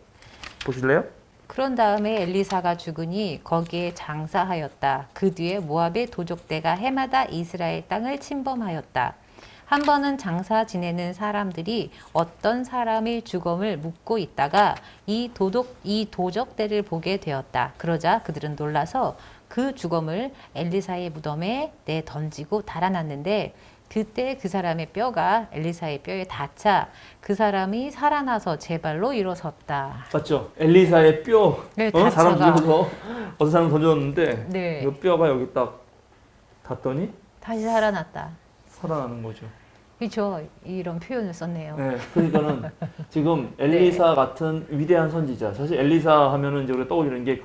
보실래요? 그런 다음에 엘리사가 죽으니 거기에 장사하였다. 그 뒤에 모압의 도적대가 해마다 이스라엘 땅을 침범하였다. 한 번은 장사 지내는 사람들이 어떤 사람의 죽음을 묻고 있다가 이 도적대를 보게 되었다. 그러자 그들은 놀라서 그 죽음을 엘리사의 무덤에 내 던지고 달아났는데 그때 그 사람의 뼈가 엘리사의 뼈에 닿자 그 사람이 살아나서 제 발로 일어섰다. 맞죠? 엘리사의 뼈. 네, 사람 다쳐가. 죽여서 어떤 사람 던졌는데 네. 이 뼈가 여기 딱 닿더니 다시 살아났다. 살아나는 거죠. 그렇죠. 이런 표현을 썼네요. 네, 그러니까는 지금 엘리사 같은 위대한 선지자. 사실 엘리사 하면은 이제 우리가 떠올리는 게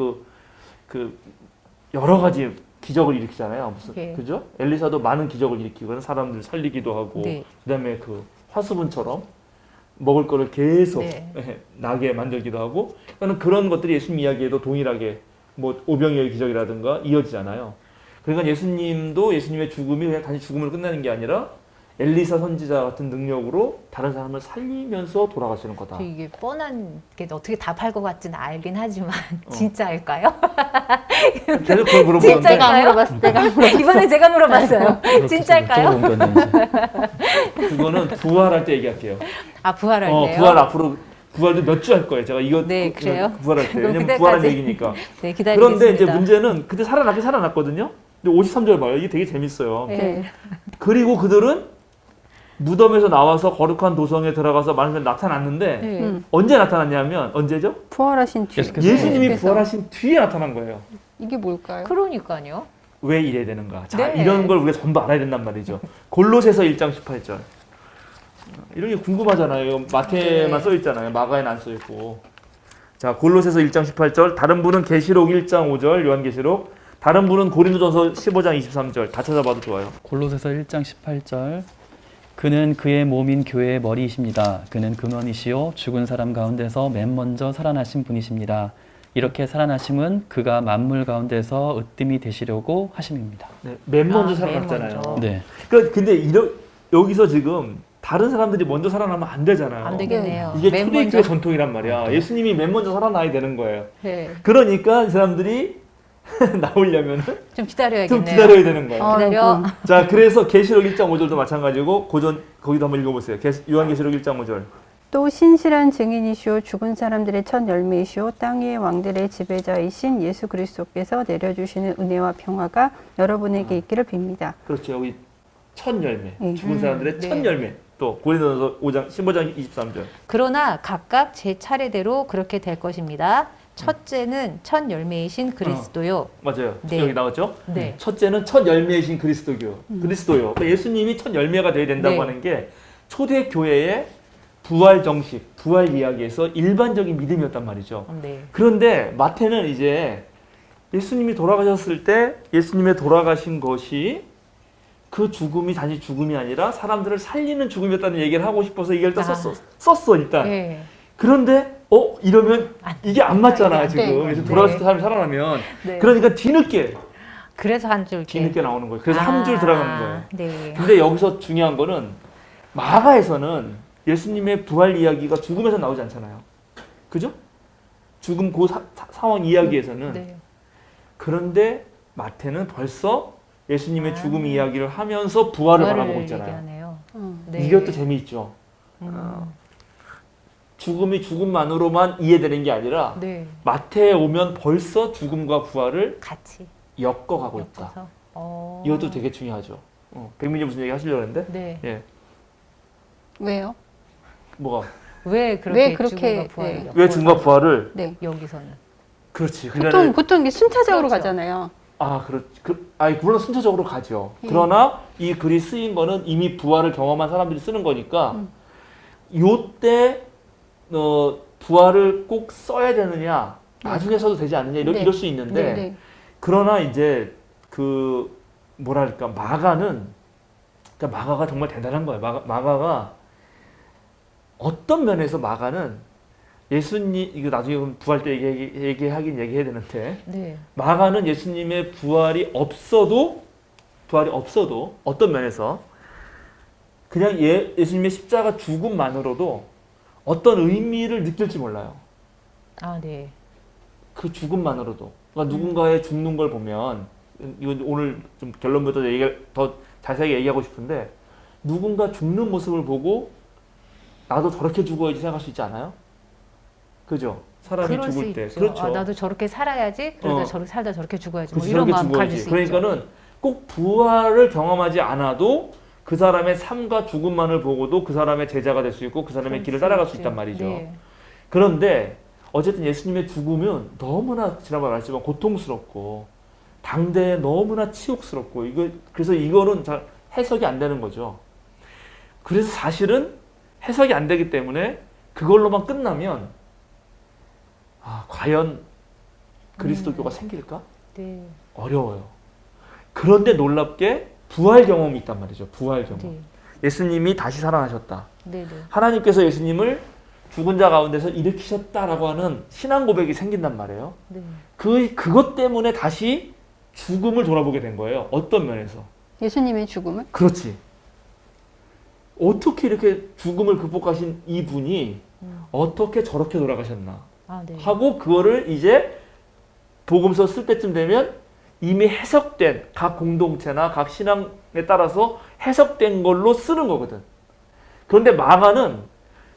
그 여러 가지 기적을 일으키잖아요. 무슨 네. 그죠? 엘리사도 많은 기적을 일으키거든. 사람들 살리기도 하고, 네. 그다음에 그 화수분처럼 먹을 거를 계속 네. 나게 만들기도 하고. 그러니까 그런 것들이 예수님 이야기에도 동일하게 뭐 오병이어의 기적이라든가 이어지잖아요. 그러니까 예수님도 예수님의 죽음이 그냥 단지 죽음으로 끝나는 게 아니라 엘리사 선지자 같은 능력으로 다른 사람을 살리면서 돌아가시는 거다. 이게 뻔한 게 어떻게 답할 것 같지는 알긴 하지만 진짜일까요? 계속 그걸 물어보는데 진짜일까요? 내가 안 물어봤어. 내가 안 물어봤어. 이번에 제가 물어봤어요. 진짜일까요? 여쭤본 건데 그거는 부활할 때 얘기할게요. 아 부활할 때요? 부활 앞으로 부활도 몇 주 할 거예요. 제가 이거 네, 그래요? 부활할 때. 그럼 왜냐면 그때까지 부활한 얘기니까. 네, 기다리겠습니다. 그런데 이제 문제는 그때 살아났거든요. 근데 53절 봐요. 이게 되게 재밌어요. 네. 그리고 그들은 무덤에서 나와서 거룩한 도성에 들어가서 만나면 나타났는데 네. 언제 나타났냐면 언제죠? 부활하신 뒤에. 계속해서. 예수님이 계속해서. 부활하신 뒤에 나타난 거예요. 이게 뭘까요? 그러니까요. 왜 이래야 되는가? 자, 네. 이런 걸 우리가 전부 알아야 된단 말이죠. 골로새서 1장 18절. 이런 게 궁금하잖아요. 이거 마태만 네. 써 있잖아요. 마가에는 안 써 있고. 자, 골로새서 1장 18절. 다른 분은 계시록 1장 5절, 요한계시록. 다른 분은 고린도전서 15장 23절. 다 찾아봐도 좋아요. 골로새서 1장 18절 그는 그의 몸인 교회의 머리이십니다. 그는 근원이시요 죽은 사람 가운데서 맨 먼저 살아나신 분이십니다. 이렇게 살아나심은 그가 만물 가운데서 으뜸이 되시려고 하심입니다. 네, 맨 먼저 아, 살아났잖아요. 맨 먼저. 네. 그러니까 근데 여기서 지금 다른 사람들이 먼저 살아나면 안 되잖아요. 안 되겠네요. 이게 맨 초대교회 먼저. 전통이란 말이야. 예수님이 맨 먼저 살아나야 되는 거예요. 네. 그러니까 이 사람들이 나오려면 좀 기다려야겠네요. 좀 기다려야 되는 거예요. 기다려. 자, 그래서 계시록 1장 5절도 마찬가지고 거기도 한번 읽어보세요. 요한계시록 1장 5절. 또 신실한 증인이시오 죽은 사람들의 첫 열매이시오 땅 위의 왕들의 지배자이신 예수 그리스도께서 내려주시는 은혜와 평화가 여러분에게 있기를 빕니다. 그렇죠. 여기 첫 열매. 네. 죽은 사람들의 네. 첫 열매. 또 고린도전서 5장 15장 23절. 그러나 각각 제 차례대로 그렇게 될 것입니다. 첫째는 첫 열매이신 그리스도요. 맞아요. 네. 여기 나왔죠? 네. 첫째는 첫 열매이신 그리스도요. 그러니까 예수님이 첫 열매가 되어야 된다고 네. 하는 게 초대 교회의 부활 정식, 부활 이야기에서 일반적인 믿음이었단 말이죠. 네. 그런데 마태는 이제 예수님이 돌아가셨을 때 예수님의 돌아가신 것이 그 죽음이 단지 죽음이 아니라 사람들을 살리는 죽음이었다는 얘기를 하고 싶어서 이걸 또 아. 썼어 일단. 네. 그런데 이러면 이게 안 맞잖아 네. 지금. 네. 예수 돌아가실 때 네. 사람이 살아나면. 네. 그러니까 뒤늦게 그래서 한 줄. 뒤늦게 나오는 거예요. 그래서 한 줄 들어가는 거예요. 네. 근데 여기서 중요한 거는 마가에서는 예수님의 부활 이야기가 죽음에서 나오지 않잖아요. 그죠? 죽음 그 상황 이야기에서는. 네. 그런데 마태는 벌써 예수님의 죽음 이야기를 하면서 부활을 바라보고 있잖아요. 얘기하네요. 음. 네. 이것도 재미있죠. 죽음이 죽음만으로만 이해되는 게 아니라 네. 마태에 오면 벌써 죽음과 부활을 같이 엮어가고 있다. 엮어서. 이것도 되게 중요하죠. 백민이 무슨 얘기 하시려고 했는데? 네. 예. 왜요? 뭐가? 왜 왜 그렇게 그렇게, 죽음과 부활을 네. 엮어서 왜 죽음과 부활을? 네. 여기서는 그렇지. 보통 이게 순차적으로 그렇죠. 가잖아요. 물론 순차적으로 가죠. 예. 그러나 이 글이 쓰인 거는 이미 부활을 경험한 사람들이 쓰는 거니까 요때 부활을 꼭 써야 되느냐, 나중에 써도 되지 않느냐 네. 이럴 수 있는데 네. 그러나 이제 뭐랄까 마가는 그러니까 마가가 정말 대단한 거예요. 마가가 어떤 면에서 마가는 예수님, 이거 나중에 부활 때 얘기하긴 얘기해야 되는데, 네. 마가는 예수님의 부활이 없어도 어떤 면에서 그냥 예수님의 십자가 죽음만으로도 어떤 의미를 느낄지 몰라요. 아, 네. 그 죽음만으로도. 그러니까 누군가의 죽는 걸 보면, 이건 오늘 좀 결론부터 더 자세하게 얘기하고 싶은데, 누군가 죽는 모습을 보고 나도 저렇게 죽어야지 생각할 수 있지 않아요? 그죠? 사람이 그럴 수 죽을 때. 있죠. 그렇죠. 아, 나도 저렇게 살아야지. 그러다 어. 저렇게 살다 저렇게 죽어야지. 뭐 그렇지, 이런 저렇게 마음 가질 죽어야지. 수 그러니까는 있죠. 꼭 부활을 경험하지 않아도 그 사람의 삶과 죽음만을 보고도 그 사람의 제자가 될 수 있고 그 사람의 길을 따라갈 수 있단 말이죠. 네. 그런데 어쨌든 예수님의 죽음은 너무나 지난번에 말했지만 고통스럽고 당대에 너무나 치욕스럽고 그래서 이거는 잘 해석이 안 되는 거죠. 그래서 사실은 해석이 안 되기 때문에 그걸로만 끝나면 과연 그리스도교가 생길까? 네. 어려워요. 그런데 놀랍게 부활 경험이 있단 말이죠. 부활 경험. 네. 예수님이 다시 살아나셨다. 네. 네. 하나님께서 예수님을 죽은 자 가운데서 일으키셨다라고 하는 신앙 고백이 생긴단 말이에요. 네. 그것 때문에 다시 죽음을 돌아보게 된 거예요. 어떤 면에서. 예수님의 죽음을? 그렇지. 어떻게 이렇게 죽음을 극복하신 이분이 어떻게 저렇게 돌아가셨나 아, 네. 하고 그거를 이제 복음서 쓸 때쯤 되면 이미 해석된 각 공동체나 각 신앙에 따라서 해석된 걸로 쓰는 거거든. 그런데 마가는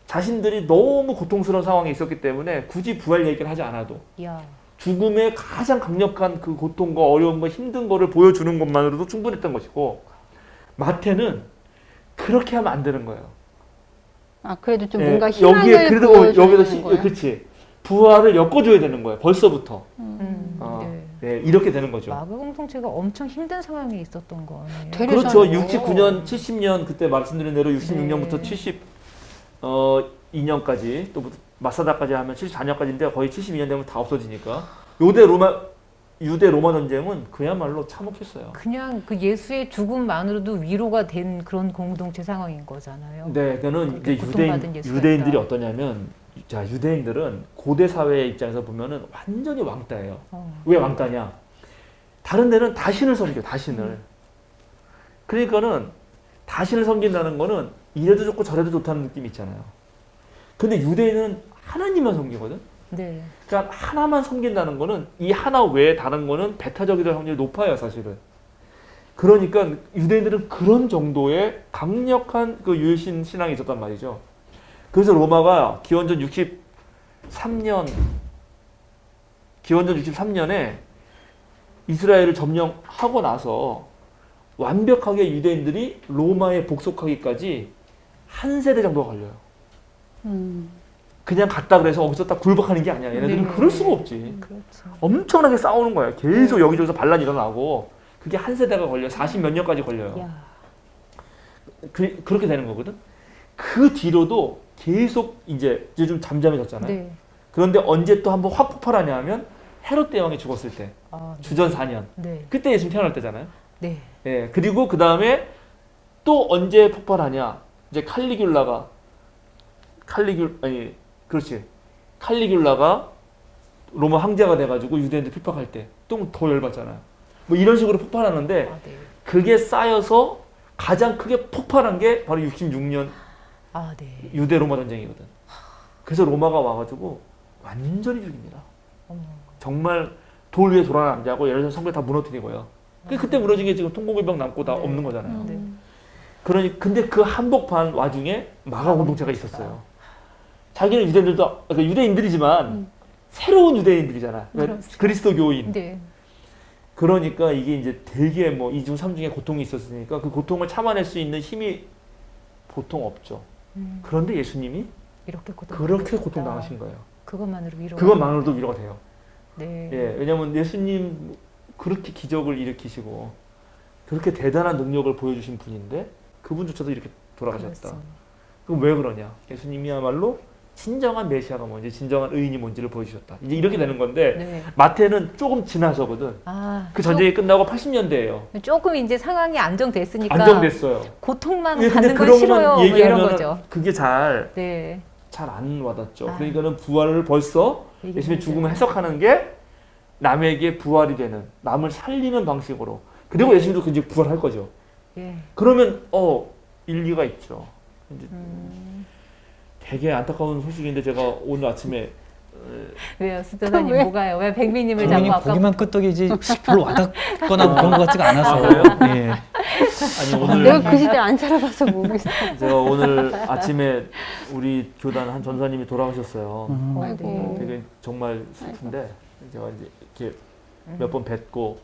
자신들이 너무 고통스러운 상황에 있었기 때문에 굳이 부활 얘기를 하지 않아도 야. 죽음의 가장 강력한 그 고통과 어려움과 힘든 거를 보여주는 것만으로도 충분했던 것이고, 마태는 그렇게 하면 안 되는 거예요. 아, 그래도 좀 예, 뭔가 희망을 그래도 보여주는 거야. 그렇지. 부활을 엮어줘야 되는 거예요. 벌써부터. 네. 네, 이렇게 되는 거죠. 마가 공동체가 엄청 힘든 상황에 있었던 거네요. 되게 그렇죠. 잘- 69년, 70년 그때 말씀드린 대로 66년부터 네. 72년까지 또 마사다까지 하면 74년까지인데 거의 72년 되면 다 없어지니까 유대 로마 전쟁은 그야말로 참혹했어요. 그냥 그 예수의 죽음만으로도 위로가 된 그런 공동체 상황인 거잖아요. 네, 그거는 이제 그렇게 고통받은 예수가 유대인들이 있다. 어떠냐면, 자, 유대인들은 고대 사회의 입장에서 보면은 완전히 왕따예요. 왜 왕따냐? 다른 데는 다신을 섬겨, 다신을. 그러니까는 다신을 섬긴다는 거는 이래도 좋고 저래도 좋다는 느낌이 있잖아요. 근데 유대인은 하나님만 섬기거든. 네. 그러니까 하나만 섬긴다는 거는 이 하나 외에 다른 거는 배타적이 될 확률이 높아요, 사실은. 그러니까 유대인들은 그런 정도의 강력한 그 유일신 신앙이 있었단 말이죠. 그래서 로마가 기원전 63년에 이스라엘을 점령하고 나서 완벽하게 유대인들이 로마에 복속하기까지 한 세대 정도가 걸려요. 그냥 갔다 그래서 거기서 딱 굴복하는 게 아니야. 얘네들은 네. 그럴 수가 없지. 그렇죠. 엄청나게 싸우는 거야. 계속 여기저기서 반란이 일어나고 그게 한 세대가 걸려. 40 몇 년까지 걸려요. 야. 그렇게 되는 거거든. 그 뒤로도 계속 이제 좀 잠잠해졌잖아요. 네. 그런데 언제 또 한번 확 폭발하냐 하면 헤롯 대왕이 죽었을 때, 아, 네. 주전 4년. 네. 그때 예수님 태어날 때잖아요. 네. 예. 그리고 그 다음에 또 언제 폭발하냐? 이제 칼리귤라가 로마 황제가 돼가지고 유대인들 핍박할 때 또 더 열받잖아요. 뭐 이런 식으로 폭발하는데 아, 네. 그게 쌓여서 가장 크게 폭발한 게 바로 66년 아, 네. 유대 로마 전쟁이거든. 그래서 로마가 와가지고 완전히 죽입니다. 어머. 정말 돌 위에 돌아가는 남자고 예루살렘 성벽 다 무너뜨리고요. 그때 무너진 게 지금 통곡일병 남고 다 네. 없는 거잖아요. 네. 근데 그 한복판 와중에 마가 공동체가 있었어요. 자기는 유대인들도, 그러니까 유대인들이지만 새로운 유대인들이잖아. 그러니까 그렇죠. 그리스도교인. 네. 그러니까 이게 이제 되게 뭐 2중 3중의 고통이 있었으니까 그 고통을 참아낼 수 있는 힘이 보통 없죠. 그런데 예수님이 이렇게 고통 그렇게 고통 당하신 거예요. 그것만으로 위로. 그것만으로도 위로가 돼요. 네. 예, 왜냐면 예수님 그렇게 기적을 일으키시고 그렇게 대단한 능력을 보여주신 분인데 그분조차도 이렇게 돌아가셨다. 그렇습니다. 그럼 왜 그러냐? 예수님이야말로 진정한 메시아가 뭔지, 진정한 의인이 뭔지를 보여주셨다. 이제 이렇게 되는 건데 네. 마태는 조금 지나서거든. 아, 그 전쟁이 끝나고 80년대예요. 조금 이제 상황이 안정됐으니까 안정됐어요. 고통만 근데 받는 건 그런 싫어요. 것만 뭐 이런 얘기하면 거죠. 그게 잘 네. 안 와닿죠. 아. 그러니까는 부활을 벌써 이게 예수님의 진짜. 죽음을 해석하는 게 남에게 부활이 되는, 남을 살리는 방식으로. 그리고 네. 예수님도 이제 부활할 거죠. 예. 그러면 일리가 있죠. 이제 음. 되게 안타까운 소식인데 제가 오늘 아침에 왜요, 수도사님 왜? 뭐가요? 왜 백미님을 본인이 자꾸 아까 보기만 끄떡이지 별로 와닿거나 뭐 그런 것 같지가 않아서. 그래요? 예. 아니 오늘 내가 그 시대 안 살아봐서 모르겠어. 제가 오늘 아침에 우리 교단 한 전사님이 돌아가셨어요. 아이고. 되게 정말 슬픈데 제가 이제 이렇게 몇 번 뵙고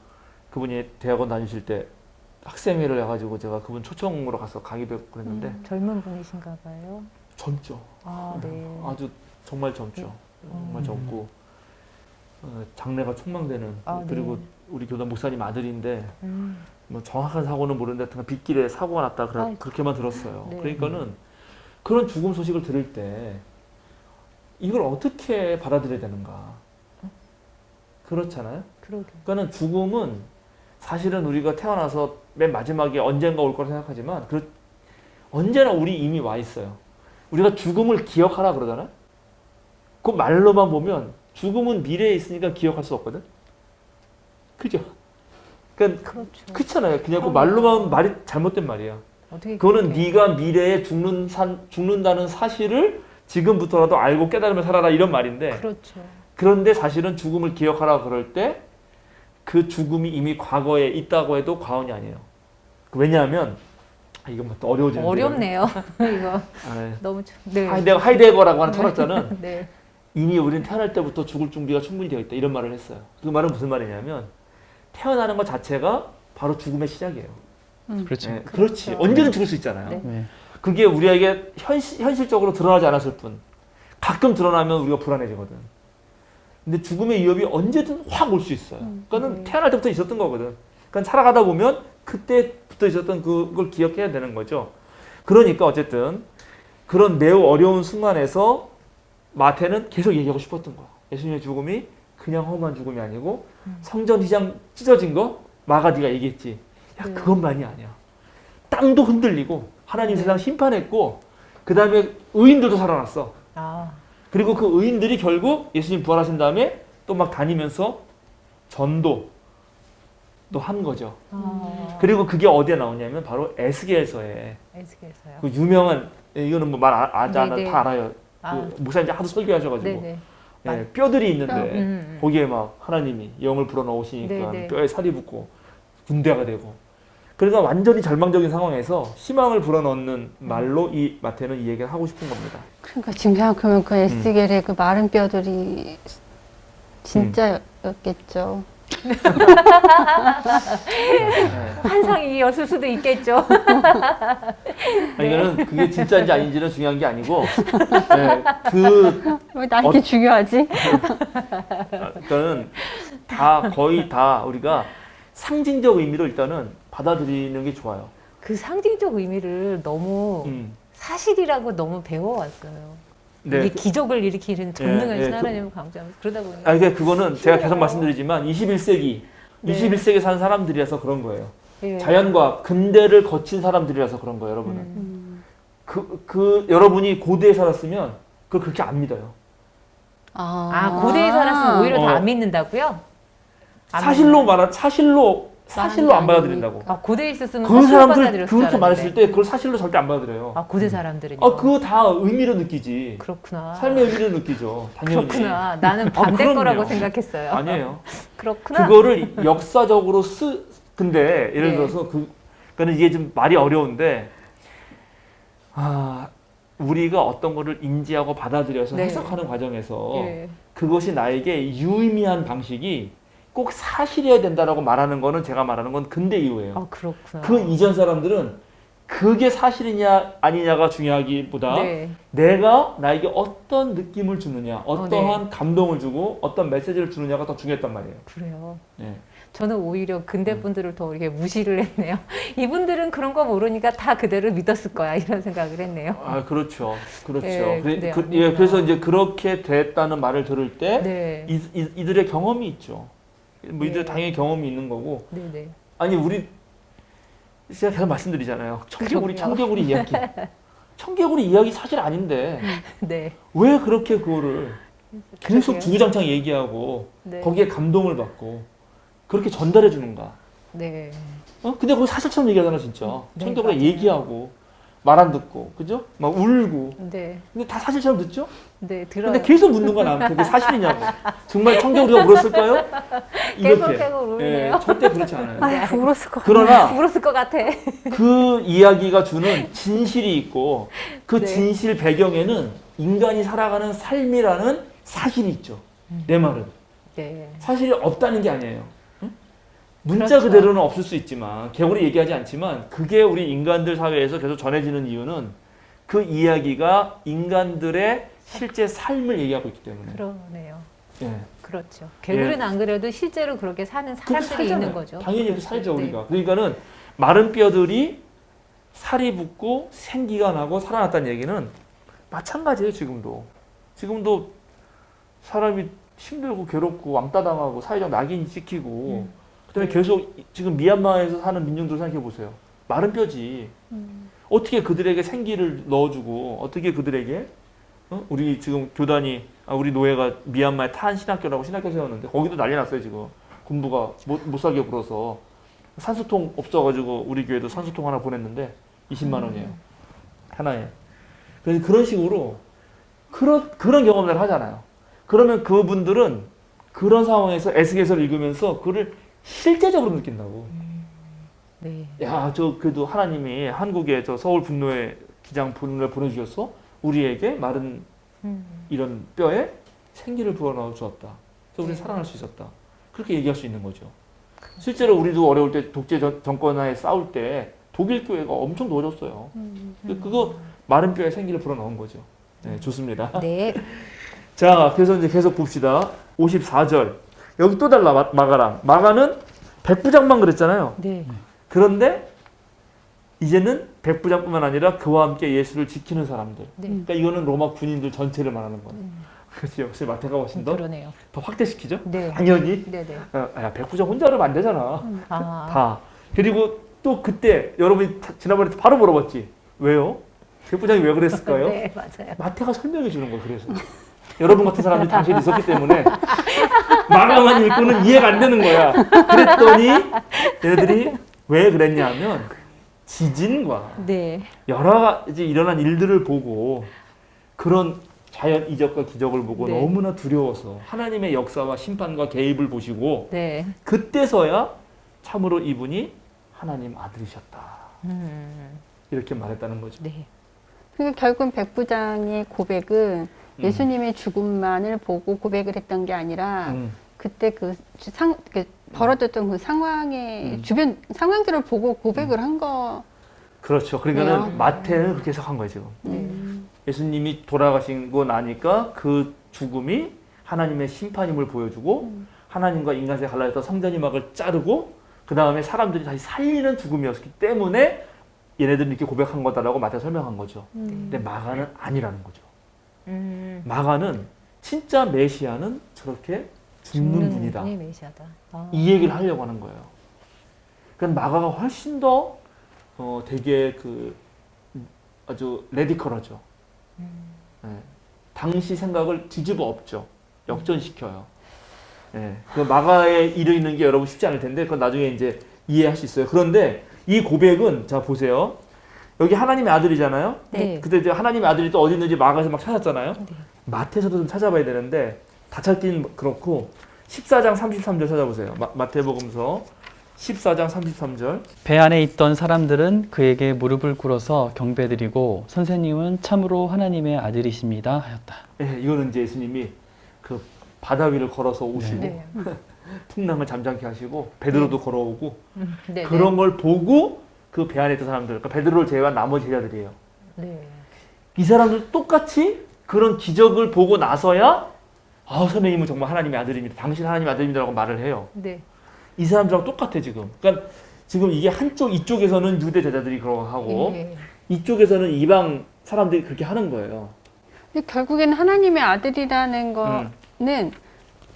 그분이 대학원 다니실 때 학생회를 해가지고 제가 그분 초청으로 가서 강의 뵙고 그랬는데 젊은 분이신가 봐요. 젊죠. 아, 네. 아주 정말 젊죠. 정말 젊고 장래가 촉망되는 아, 그리고 네. 우리 교단 목사님 아들인데 음. 뭐 정확한 사고는 모르는데 하여튼 빗길에 사고가 났다 아이고. 그렇게만 들었어요. 네. 그러니까는 그런 죽음 소식을 들을 때 이걸 어떻게 받아들여야 되는가? 그렇잖아요. 그러게. 그러니까는 죽음은 사실은 우리가 태어나서 맨 마지막에 언젠가 올 거라 생각하지만 언제나 우리 이미 와 있어요. 우리가 죽음을 기억하라 그러잖아요. 그 말로만 보면 죽음은 미래에 있으니까 기억할 수 없거든. 그죠? 그러니까 그렇죠. 그렇잖아요. 그냥 그 말로만 말이 잘못된 말이야. 어떻게 그거는 그렇게- 네가 미래에 죽는다는 사실을 지금부터라도 알고 깨달으며 살아라 이런 말인데 그렇죠. 그런데 사실은 죽음을 기억하라 그럴 때 그 죽음이 이미 과거에 있다고 해도 과언이 아니에요. 왜냐하면 이건 뭐 또 어려워지는데 어렵네요. 이거 네. 너무 네. 내가 하이데거라고 하는 철학자는 네. 이미 우리는 태어날 때부터 죽을 준비가 충분히 되어 있다 이런 말을 했어요. 그 말은 무슨 말이냐면 태어나는 것 자체가 바로 죽음의 시작이에요. 그렇죠. 네, 그렇지. 그렇죠. 언제든 죽을 수 있잖아요. 네. 네. 그게 우리에게 현실적으로 드러나지 않았을 뿐 가끔 드러나면 우리가 불안해지거든. 근데 죽음의 위협이 언제든 확 올 수 있어요. 그거는 네. 태어날 때부터 있었던 거거든. 그러니까 살아가다 보면 그때부터 있었던 그걸 기억해야 되는 거죠. 그러니까 어쨌든 그런 매우 어려운 순간에서 마태는 계속 얘기하고 싶었던 거야. 예수님의 죽음이 그냥 험한 죽음이 아니고 성전 휘장 찢어진 거 마가 네가 얘기했지. 야 네. 그것만이 아니야. 땅도 흔들리고 하나님 네. 세상 심판했고 그 다음에 의인들도 살아났어. 아, 그리고 그 의인들이 결국 예수님 부활하신 다음에 또 막 다니면서 전도 또 한 거죠. 그리고 그게 어디에 나오냐면 바로 에스겔서에 에스겔서요. 그 유명한 이거는 뭐 말 안 네, 하나 네. 다 알아요. 아. 그 목사님 하도 설교하셔가지고 네네. 예, 뼈들이 있는데 음. 거기에 막 하나님이 영을 불어넣으시니까 네, 네. 뼈에 살이 붙고 군대가 되고 그러니까 완전히 절망적인 상황에서 희망을 불어넣는 말로 이 마태는 이 얘기를 하고 싶은 겁니다. 그러니까 지금 생각하면 그 에스겔의 그 마른 뼈들이 진짜였겠죠. 네. 환상이었을 수도 있겠죠. 아니, 이거는 그게 진짜인지 아닌지는 중요한 게 아니고 네, 왜 나 이렇게 중요하지? 그러니까는 거의 다 우리가 상징적 의미로 일단은 받아들이는 게 좋아요. 그 상징적 의미를 너무 사실이라고 너무 배워왔어요. 네. 이게 기적을 일으키는 전능하신 네, 그- 하나님을 강조하면서 그러다 보니까 그러니까 그거는 제가 계속 말씀드리지만 21세기, 네. 21세기에 사는 사람들이라서 그런 거예요. 예. 자연과 근대를 거친 사람들이라서 그런 거예요, 여러분은. 여러분이 고대에 살았으면 그걸 그렇게 안 믿어요. 아, 고대에 살았으면 오히려 다 어. 안 믿는다고요? 안 사실로 안 받아들인다고. 아, 고대에 있었으면 그 사실로 사람들 받아들였을 줄 그렇게 말했을 알았는데. 때 그걸 사실로 절대 안 받아들여요. 아, 고대 사람들은요? 그거 다 의미로 느끼지. 그렇구나. 삶의 의미로 느끼죠. 당연히. 그렇구나. 나는 반대 그럼요. 거라고 생각했어요. 아니에요. 그렇구나. 그거를 역사적으로 근데 예를 네. 들어서 그러니까 이게 좀 말이 어려운데 우리가 어떤 거를 인지하고 받아들여서 네. 해석하는 과정에서 예. 그것이 나에게 유의미한 방식이 꼭 사실이어야 된다라고 말하는 거는 제가 말하는 건 근대 이후예요. 아, 그렇구나. 그 이전 사람들은 그게 사실이냐 아니냐가 중요하기보다 네. 내가 나에게 어떤 느낌을 주느냐, 어떠한 네. 감동을 주고 어떤 메시지를 주느냐가 더 중요했단 말이에요. 그래요. 네. 저는 오히려 근대 분들을 더 이렇게 무시를 했네요. 이분들은 그런 거 모르니까 다 그대로 믿었을 거야 이런 생각을 했네요. 아, 그렇죠. 그렇죠. 네, 근데 예, 그래서 이제 그렇게 됐다는 말을 들을 때 네, 이들의 경험이 있죠. 뭐 이들 네. 당연히 경험이 있는 거고. 네, 네. 아니 우리 제가 계속 말씀드리잖아요. 청개구리 그럼요. 청개구리 이야기. 청개구리 이야기 사실 아닌데 네. 왜 그렇게 그거를 계속 그러게요. 주구장창 얘기하고 네. 거기에 감동을 받고 그렇게 전달해 주는가? 네. 근데 거기 사실처럼 얘기하잖아 진짜. 네, 청개구리 맞아요. 얘기하고 말 안 듣고 그죠? 막 울고. 네. 근데 다 사실처럼 듣죠? 네, 들어요. 근데 계속 묻는 거야 나한테 그게 사실이냐고. 정말 청개구리가 울었을까요? 계속 이렇게. 계속 울네요. 예, 절대 그렇지 않아요. 아, 울었을 것 같아요. 그러나 울었을 것 같아. 그 이야기가 주는 진실이 있고 그 네. 진실 배경에는 인간이 살아가는 삶이라는 사실이 있죠. 내 말은 네. 사실이 없다는 게 아니에요. 응? 문자 그렇죠. 그대로는 없을 수 있지만 개구리 얘기하지 않지만 그게 우리 인간들 사회에서 계속 전해지는 이유는 그 이야기가 인간들의 실제 삶을 얘기하고 있기 때문에. 그러네요. 예. 그렇죠. 개구리는 안 그래도 실제로 그렇게 사는 그렇게 사람들이 살잖아요. 있는 거죠. 당연히 그렇게 살죠 네. 우리가. 그러니까는 마른 뼈들이 살이 붙고 생기가 나고 살아났다는 얘기는 마찬가지예요. 지금도 사람이 힘들고 괴롭고 왕따 당하고 사회적 낙인이 찍히고 그다음에 계속 지금 미얀마에서 사는 민중들 생각해 보세요. 마른 뼈지. 어떻게 그들에게 생기를 넣어주고 어떻게 그들에게 우리 지금 교단이 우리 노예가 미얀마에 탄 신학교라고 신학교 세웠는데 거기도 난리 났어요 지금. 군부가 못 살게 굴어서 산소통 없어가지고 우리 교회도 산소통 하나 보냈는데 20만 원이에요 하나에. 그래서 그런 식으로 그런 경험을 하잖아요. 그러면 그분들은 그런 상황에서 에스겔서를 읽으면서 그를 실제적으로 느낀다고. 네. 야, 저 그래도 하나님이 한국에 저 서울 분노의 기장 분노를 보내주셔서 우리에게 마른 이런 뼈에 생기를 불어넣어 주었다. 그래서 우리는 네. 살아날 수 있었다. 그렇게 얘기할 수 있는 거죠. 실제로 우리도 어려울 때 독재 정권하에 싸울 때 독일 교회가 엄청 도와줬어요. 그거 마른 뼈에 생기를 불어넣은 거죠. 네, 좋습니다. 네. 자, 그래서 이제 계속 봅시다. 54절. 여기 또 달라, 마가랑. 마가는 백부장만 그랬잖아요. 네. 그런데 이제는 백부장뿐만 아니라 그와 함께 예수를 지키는 사람들. 네. 그러니까 이거는 로마 군인들 전체를 말하는 거예요. 그렇지, 역시 마태가 훨씬 더 그러네요. 확대시키죠? 네. 당연히. 네, 네. 야, 백부장 혼자 그러면 안 되잖아. 아. 다. 그리고 또 그때 여러분이 지난번에 바로 물어봤지. 왜요? 백부장이 왜 그랬을까요? 네, 맞아요. 마태가 설명해 주는 거예요. 그래서 여러분 같은 사람들이 당시에 있었기 때문에 마가만 읽고는 이해가 안 되는 거야. 그랬더니 얘네들이 왜 그랬냐면 지진과 네. 여러 가지 일어난 일들을 보고 그런 자연 이적과 기적을 보고 네. 너무나 두려워서 하나님의 역사와 심판과 개입을 보시고 네. 그때서야 참으로 이분이 하나님 아들이셨다. 이렇게 말했다는 거죠. 네. 그러니까 결국 백부장의 고백은 예수님의 죽음만을 보고 고백을 했던 게 아니라 그때 벌어졌던 그 상황의 주변 상황들을 보고 고백을 한 거. 그렇죠. 그러니까는 네. 마태는 그렇게 해석한 거예요 지금. 예수님이 돌아가시고 나니까 그 죽음이 하나님의 심판임을 보여주고 하나님과 인간 사이에 갈라졌던 성전이막을 자르고 그 다음에 사람들이 다시 살리는 죽음이었기 때문에 얘네들은 이렇게 고백한 거다라고 마태가 설명한 거죠. 근데 마가는 아니라는 거죠. 마가는 진짜 메시아는 저렇게 죽는 분이다. 분이 메시아다. 아. 이 얘기를 하려고 하는 거예요. 그러니까 마가가 훨씬 더 되게 아주 레디컬하죠. 네. 당시 생각을 뒤집어 엎죠. 역전시켜요. 네. 그 마가의 일을 있는 게 여러분 쉽지 않을 텐데 그건 나중에 이제 이해할 수 있어요. 그런데 이 고백은 자 보세요. 여기 하나님의 아들이잖아요. 네. 그때 이제 하나님의 아들이 또 어디 있는지 마가에서 막 찾았잖아요. 네. 마태에서도 좀 찾아봐야 되는데 다 찾기는 그렇고 14장 33절 찾아보세요. 마태복음서 14장 33절. 배 안에 있던 사람들은 그에게 무릎을 꿇어서 경배드리고 선생님은 참으로 하나님의 아들이십니다 하였다. 예, 이거는 이제 예수님이 그 바다 위를 걸어서 오시고 네. 풍랑을 잠잠케 하시고 베드로도 걸어오고 네. 그런 걸 보고 그 배 안에 있던 사람들, 그러니까 베드로를 제외한 나머지 제자들이에요. 네. 이 사람들 똑같이 그런 기적을 보고 나서야 선생님은 정말 하나님의 아들입니다. 당신 하나님의 아들입니다라고 말을 해요. 네. 이 사람들하고 똑같아 지금. 그러니까 지금 이게 이쪽에서는 유대 제자들이 그러고 하고 예. 이쪽에서는 이방 사람들이 그렇게 하는 거예요. 근데 결국에는 하나님의 아들이라는 거는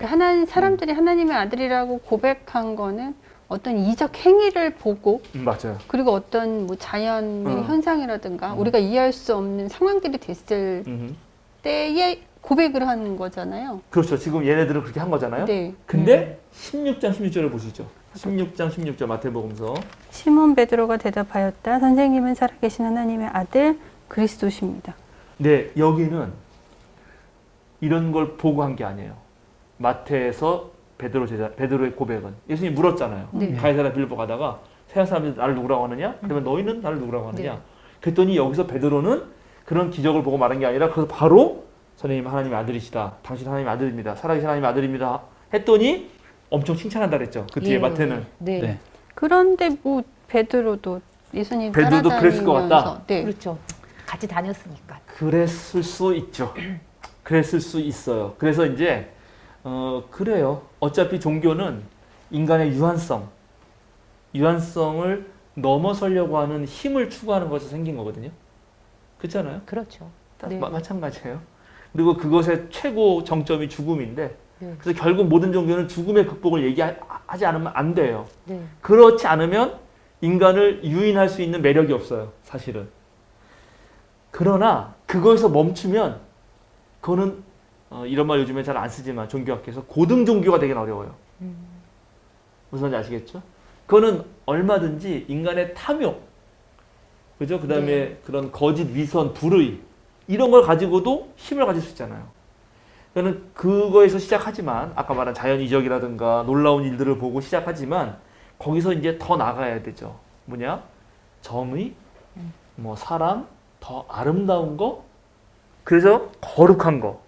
하나님 사람들이 하나님의 아들이라고 고백한 거는 어떤 이적 행위를 보고 맞아요. 그리고 어떤 뭐 자연의 어. 현상이라든가 우리가 이해할 수 없는 상황들이 됐을 때에 고백을 하는 거잖아요. 그렇죠. 지금 얘네들은 그렇게 한 거잖아요. 네. 근데 16장 16절을 보시죠. 16장 16절 마태복음서. 시몬 베드로가 대답하였다. 선생님은 살아계신 하나님의 아들 그리스도십니다. 네, 여기는 이런 걸 보고 한 게 아니에요. 마태에서 베드로의 고백은 예수님이 물었잖아요. 네. 가이사랴 빌립보 가다가 세상 사람들이 나를 누구라고 하느냐? 그러면 너희는 나를 누구라고 하느냐? 네. 그랬더니 여기서 베드로는 그런 기적을 보고 말한 게 아니라 그래서 바로 선생님 하나님의 아들이시다. 당신 하나님의 아들입니다. 살아계신 하나님의 아들입니다. 했더니 엄청 칭찬한다 그랬죠. 그 뒤에 예. 마태는. 네. 네. 그런데 뭐 베드로도 예수님 베드로도 그랬을 것 같다? 따라다니면서 네. 그렇죠. 같이 다녔으니까. 그랬을 수 있죠. 그랬을 수 있어요. 그래서 이제 그래요. 어차피 종교는 인간의 유한성을 넘어서려고 하는 힘을 추구하는 것에서 생긴 거거든요. 그렇잖아요. 그렇죠. 네. 마찬가지예요. 그리고 그것의 최고 정점이 죽음인데 네. 그래서 결국 모든 종교는 죽음의 극복을 얘기하지 않으면 안 돼요. 네. 그렇지 않으면 인간을 유인할 수 있는 매력이 없어요. 사실은. 그러나 그거에서 멈추면 그거는 이런 말 요즘에 잘 안 쓰지만 종교학계에서 고등 종교가 되긴 어려워요. 무슨 말인지 아시겠죠? 그거는 얼마든지 인간의 탐욕, 그죠? 그 다음에 네. 그런 거짓, 위선, 불의 이런 걸 가지고도 힘을 가질 수 있잖아요. 그거는 그거에서 시작하지만 아까 말한 자연 이적이라든가 놀라운 일들을 보고 시작하지만 거기서 이제 더 나가야 되죠. 뭐냐? 정의, 뭐 사람, 더 아름다운 거, 그래서 거룩한 거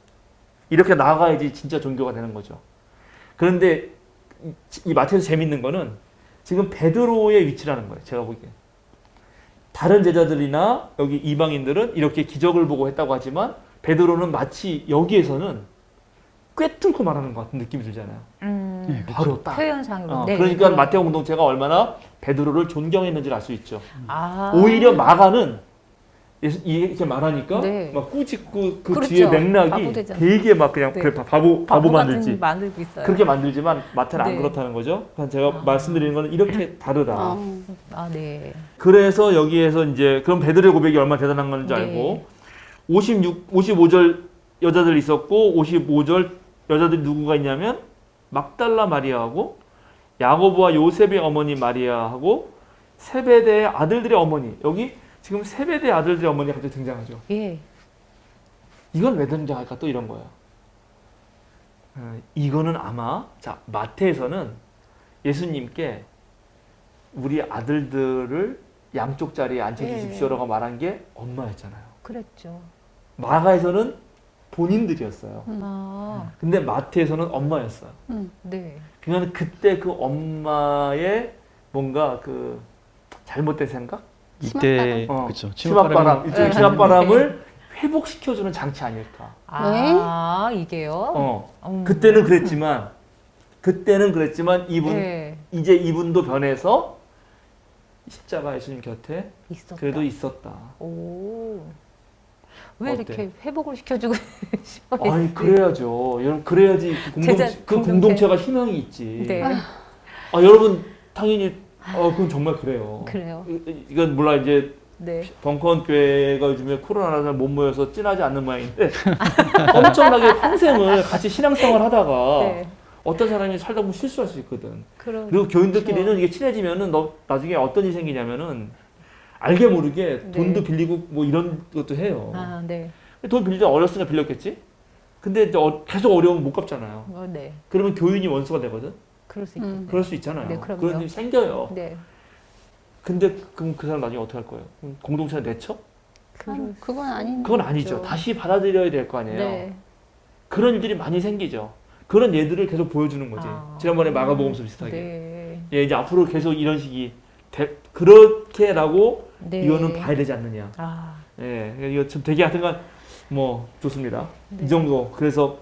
이렇게 나가야지 진짜 종교가 되는 거죠. 그런데 이 마태에서 재밌는 거는 지금 베드로의 위치라는 거예요. 제가 보기엔. 다른 제자들이나 여기 이방인들은 이렇게 기적을 보고 했다고 하지만 베드로는 마치 여기에서는 꿰뚫고 말하는 것 같은 느낌이 들잖아요. 네, 바로 딱. 표현상으로. 네. 그러니까 마태오 공동체가 얼마나 베드로를 존경했는지를 알 수 있죠. 아. 오히려 마가는 이렇게 말하니까 네. 막 꾸짖고 그 그렇죠. 뒤에 바보 맥락이 되잖아요. 되게 막 그냥 네. 그래, 바보 같은 만들지. 만들고 있어요. 그렇게 만들지만 마태는 안 네. 그렇다는 거죠. 그래서 제가 아. 말씀드리는 거는 이렇게 다르다. 아, 네. 그래서 여기에서 이제 그럼 베드로의 고백이 얼마나 대단한 건지 네. 알고 55절 여자들 있었고 55절 여자들이 누구가 있냐면 막달라 마리아하고 야고보와 요셉의 어머니 마리아하고 세베대의 아들들의 어머니. 여기 지금 세베대의 아들들의 어머니가 갑자기 등장하죠. 예. 이건 왜 등장할까? 또 이런 거예요. 이거는 아마 자 마태에서는 예수님께 우리 아들들을 양쪽 자리에 앉혀주십시오라고 말한 게 엄마였잖아요. 그랬죠. 마가에서는 본인들이었어요. 아, 근데 마태에서는 엄마였어요. 네. 그러니까 그때 그 엄마의 뭔가 그 잘못된 생각? 이때 어, 그렇죠. 치맛바람, 일종의 네. 치맛바람을 회복시켜주는 장치 아닐까. 아, 이게요? 그때는 그랬지만 이분 네. 이제 이분도 변해서 십자가 예수님 곁에 있었다. 그래도 있었다. 오. 왜 어때? 이렇게 회복을 시켜주고 싶어요? 아니 그래야죠. 여러분 그래야지 그 공동체가 희망이 있지. 네. 아 여러분 당연히 그건 정말 그래요. 그래요. 이건 몰라 이제 네. 벙커원 교회가 요즘에 코로나라서 못 모여서 찐하지 않는 모양인데 엄청나게 평생을 같이 신앙생활 하다가 네. 어떤 사람이 살다 보면 실수할 수 있거든. 그렇죠. 그리고 교인들끼리는 이게 친해지면은 너 나중에 어떤 일이 생기냐면은 알게 모르게 네. 돈도 빌리고 뭐 이런 것도 해요. 아, 네. 돈 빌릴 때 어렸으니까 빌렸겠지? 근데 이제 계속 어려우면 못 갚잖아요. 네. 그러면 교인이 원수가 되거든? 그럴 수 있겠네요. 그럴 수 있잖아요. 네, 그럼요. 그런 일이 생겨요. 네. 근데 그럼 그 사람 나중에 어떻게 할 거예요? 공동체는 내쳐? 그건 아닌 그건 아니죠. 다시 받아들여야 될 거 아니에요. 네. 그런 일들이 많이 생기죠. 그런 예들을 계속 보여주는 거지. 아. 지난번에 마가복음서 비슷하게. 네. 예, 이제 앞으로 계속 이런 식이 그렇게라고 네. 이거는 봐야 되지 않느냐. 아, 예, 이거 좀 되게 하여튼간 뭐 좋습니다. 네. 이 정도. 그래서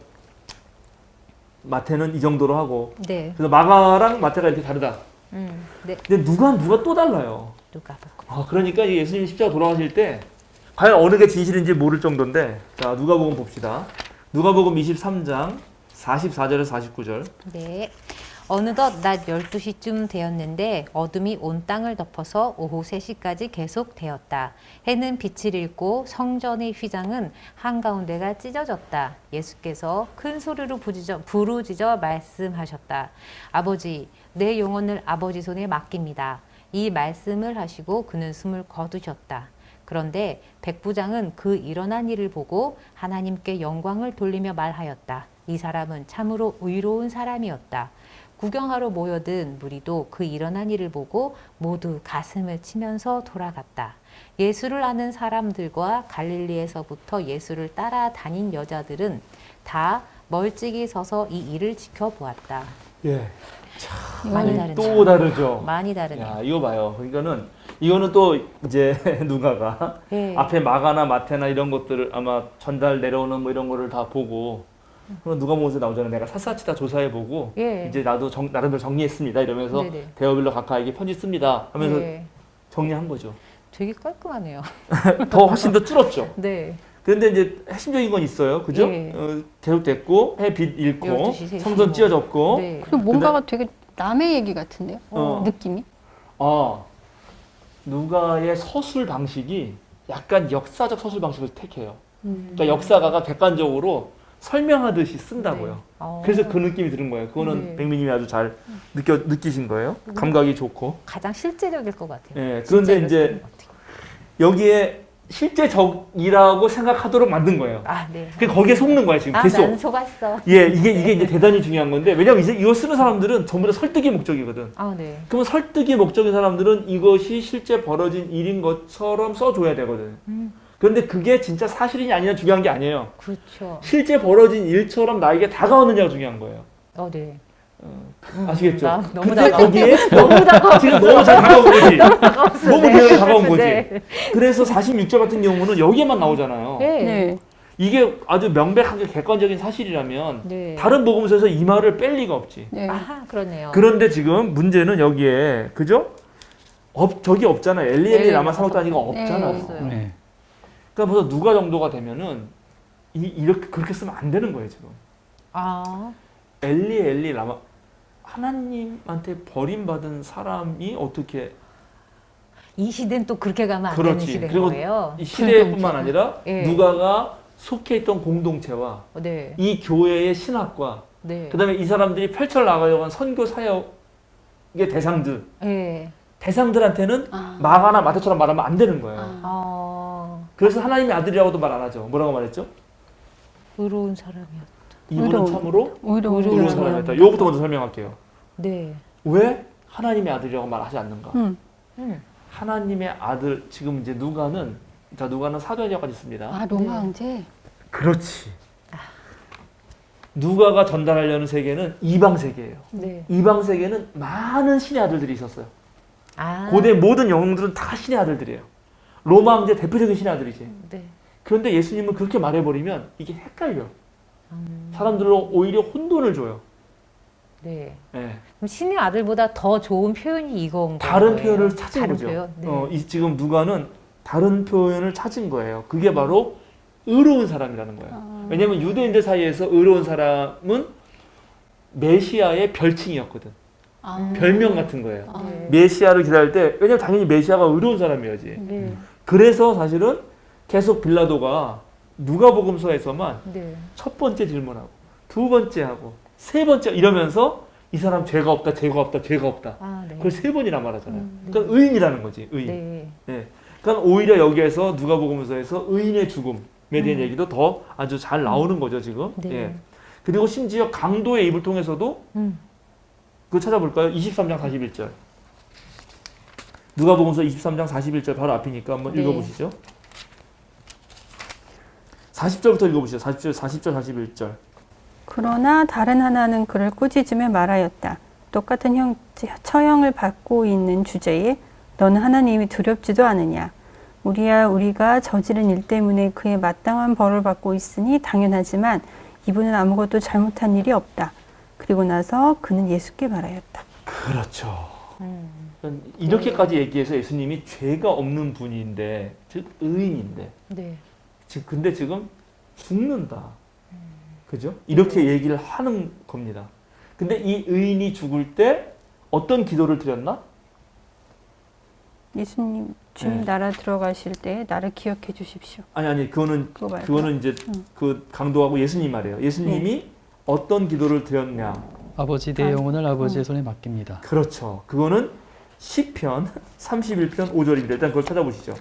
마태는 이 정도로 하고. 네. 그래서 마가랑 마태가 이렇게 다르다. 네. 근데 누가 또 달라요. 누가 그러니까 예수님 십자가 돌아가실 때 과연 어느 게 진실인지 모를 정도인데, 자 누가복음 봅시다. 누가복음 23장 44절에서 49절. 네. 어느덧 낮 12시쯤 되었는데 어둠이 온 땅을 덮어서 오후 3시까지 계속되었다. 해는 빛을 잃고 성전의 휘장은 한가운데가 찢어졌다. 예수께서 큰 소리로 부르짖어 말씀하셨다. 아버지, 내 영혼을 아버지 손에 맡깁니다. 이 말씀을 하시고 그는 숨을 거두셨다. 그런데 백부장은 그 일어난 일을 보고 하나님께 영광을 돌리며 말하였다. 이 사람은 참으로 의로운 사람이었다. 구경하러 모여든 무리도 그 일어난 일을 보고 모두 가슴을 치면서 돌아갔다. 예수를 아는 사람들과 갈릴리에서부터 예수를 따라다닌 여자들은 다 멀찍이 서서 이 일을 지켜보았다. 예. 많이 다르죠. 또 다르죠. 많이 다르네요. 야, 이거 봐요. 이거는 또 이제 누가가 네. 앞에 마가나 마태나 이런 것들을 아마 전달 내려오는 뭐 이런 거를 다 보고, 그럼 누가복음에서 나오잖아요. 내가 샅샅이 다 조사해보고 예. 이제 나도 나름대로 정리했습니다. 이러면서 네네. 데오빌로 각하에게 편지 씁니다 하면서 네. 정리한 거죠. 되게 깔끔하네요. 더 훨씬 더 줄었죠. 네. 그런데 이제 핵심적인 건 있어요. 그죠? 예. 대속됐고 해빛 잃고 12시, 3시 성전 찢어졌고. 네. 그리고 뭔가가 되게 남의 얘기 같은데요? 느낌이? 누가의 서술 방식이 약간 역사적 서술 방식을 택해요. 그러니까 역사가가 객관적으로 설명하듯이 쓴다고요. 네. 그래서 그 느낌이 드는 거예요. 그거는 네. 백미님이 아주 잘 느끼신 거예요. 감각이 좋고. 가장 실제적일 것 같아요. 예, 그런데 진짜 이제 이럴 것 같아요. 여기에 실제적이라고 생각하도록 만든 거예요. 아, 네. 거기에 속는 거야 지금 계속. 나는 속았어. 예, 이게 이제 대단히 중요한 건데, 왜냐면 이제 이거 쓰는 사람들은 전부 다 설득이 목적이거든. 아, 네. 그러면 설득이 목적인 사람들은 이것이 실제 벌어진 일인 것처럼 써줘야 되거든. 그런데 그게 진짜 사실이냐 아니냐 중요한 게 아니에요. 그렇죠. 실제 벌어진 일처럼 나에게 다가오느냐가 중요한 거예요. 네. 아시겠죠? 너무 근데 다가오고 거기에 너무 다가오고 지금 너무 잘 다가온 거지. 다가왔어. 너무 리얼하게 다가온 거지. 네. 그래서 46절 같은 경우는 여기에만 나오잖아요. 네. 네. 이게 아주 명백하게 객관적인 사실이라면 네. 다른 복음서에서 이 말을 뺄 리가 없지. 네. 아하, 그러네요. 그런데 지금 문제는 여기에, 그죠? 저기 없잖아요. 엘리 라마 사박단 이거 없잖아요. 네, 없어요. 네. 그러니까 벌써 누가 정도가 되면은 이렇게 그렇게 쓰면 안 되는 거예요 지금. 아, 엘리 라마, 하나님한테 버림받은 사람이 어떻게, 이 시대는 또 그렇게 가면 안 그렇지. 되는 시대인 그리고 거예요. 이 시대뿐만 아니라 예. 누가가 속해 있던 공동체와 네. 이 교회의 신학과 네. 그다음에 이 사람들이 펼쳐 나가려고 한 선교 사역의 네. 대상들한테는 마가나 마태처럼 말하면 안 되는 거예요. 그래서 하나님의 아들이라고도 말 안 하죠. 뭐라고 말했죠? 의로운 사람이었다. 이분은 참으로 의로운 의로운 사람이었다. 이거부터 먼저 설명할게요. 네. 왜 하나님의 아들이라고 말하지 않는가? 음. 하나님의 아들, 지금 이제 누가는 사도행전까지 있습니다. 아, 로마 황제? 그렇지. 누가가 전달하려는 세계는 이방 세계예요. 네. 이방 세계는 많은 신의 아들들이 있었어요. 아. 고대 모든 영웅들은 다 신의 아들들이에요. 로마 황제 대표적인 신의 아들이지. 네. 그런데 예수님은 그렇게 말해버리면 이게 헷갈려. 사람들로 오히려 혼돈을 줘요. 네. 네. 그럼 신의 아들보다 더 좋은 표현이 이건 다른 거예요? 표현을 찾은 다른 거죠. 표현? 네. 지금 누가는 다른 표현을 찾은 거예요. 그게 바로 의로운 사람이라는 거예요. 왜냐하면 유대인들 사이에서 의로운 사람은 메시아의 별칭이었거든. 별명 같은 거예요. 네. 메시아를 기다릴 때, 왜냐면 당연히 메시아가 의로운 사람이어야지. 네. 그래서 사실은 계속 빌라도가 누가복음서에서만 네. 첫 번째 질문하고 두 번째 하고 세 번째 이러면서 이 사람 죄가 없다. 아, 네. 그걸 세 번이나 말하잖아요. 네. 그러니까 의인이라는 거지. 의인. 네. 네. 그러니까 오히려 여기에서 누가복음서에서 의인의 죽음에 대한 얘기도 더 아주 잘 나오는 거죠 지금. 네. 예. 그리고 심지어 강도의 입을 통해서도 그거 찾아볼까요? 23장 41절. 누가복음서 23장 41절 바로 앞이니까 한번 네. 읽어보시죠. 40절부터 읽어보시죠. 40절, 41절. 그러나 다른 하나는 그를 꾸짖으며 말하였다. 똑같은 처형을 받고 있는 주제에 너는 하나님이 두렵지도 않으냐. 우리가 저지른 일 때문에 그의 마땅한 벌을 받고 있으니 당연하지만 이분은 아무것도 잘못한 일이 없다. 그리고 나서 그는 예수께 말하였다. 그렇죠. 이렇게까지 얘기해서 예수님이 죄가 없는 분인데, 즉 의인인데, 네. 근데 지금 죽는다. 그죠? 이렇게 얘기를 하는 겁니다. 근데 이 의인이 죽을 때 어떤 기도를 드렸나? 예수님, 주님 네. 나라 들어가실 때 나를 기억해 주십시오. 아니 그거 말고. 그거는 이제 그 강도하고 예수님 말이에요. 예수님이 어떤 기도를 드렸냐? 아버지 내 영혼을 아버지의 손에 맡깁니다. 그렇죠. 그거는 시편 31편 5절입니다. 일단 그걸 찾아보시죠.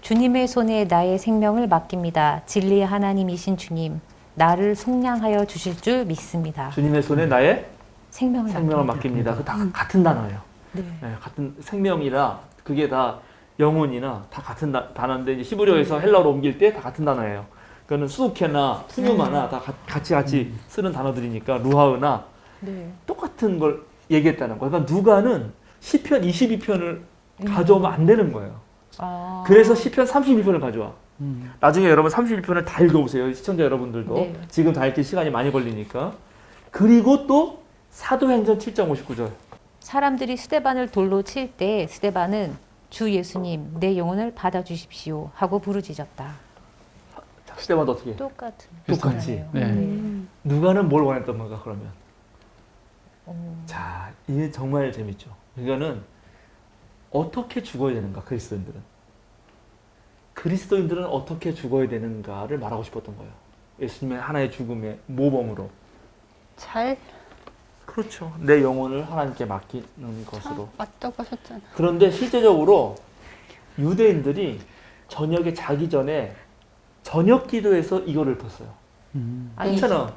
주님의 손에 나의 생명을 맡깁니다. 진리의 하나님이신 주님, 나를 속량하여 주실 줄 믿습니다. 주님의 손에 나의 생명을 생명을 맡깁니다. 맡깁니다. 그 다 같은 단어예요. 네. 네, 같은 생명이라 그게 다 영혼이나 다 같은 단어인데 이제 히브리어에서 헬라어로 옮길 때 다 같은 단어예요. 그거는 수케나 푸뉴마나 다 같이 쓰는 단어들이니까 루하으나 네. 똑같은 걸 얘기했다는 거예요. 그러니까 누가는 시편 22편을 가져오면 안 되는 거예요. 아. 그래서 시편 31편을 가져와. 음. 나중에 여러분 31편을 다 읽어보세요. 시청자 여러분들도. 네. 지금 다 읽기 시간이 많이 걸리니까. 그리고 또 사도행전 7장 59절. 사람들이 스데반을 돌로 칠 때 스데반은 주 예수님, 내 영혼을 받아주십시오 하고 부르짖었다. 스데반도 어떻게 해? 똑같은. 똑같이. 네. 누가는 뭘 원했던 건가 그러면? 어. 자, 이게 정말 재밌죠. 이거는 어떻게 죽어야 되는가 그리스도인들은 어떻게 죽어야 되는가를 말하고 싶었던 거예요. 예수님의 하나의 죽음의 모범으로. 잘 그렇죠. 내 영혼을 하나님께 맡기는 것으로. 맞다고 하셨잖아. 그런데 실제적으로 유대인들이 저녁에 자기 전에 저녁 기도에서 이거를 읊었어요. 아니, 괜찮아.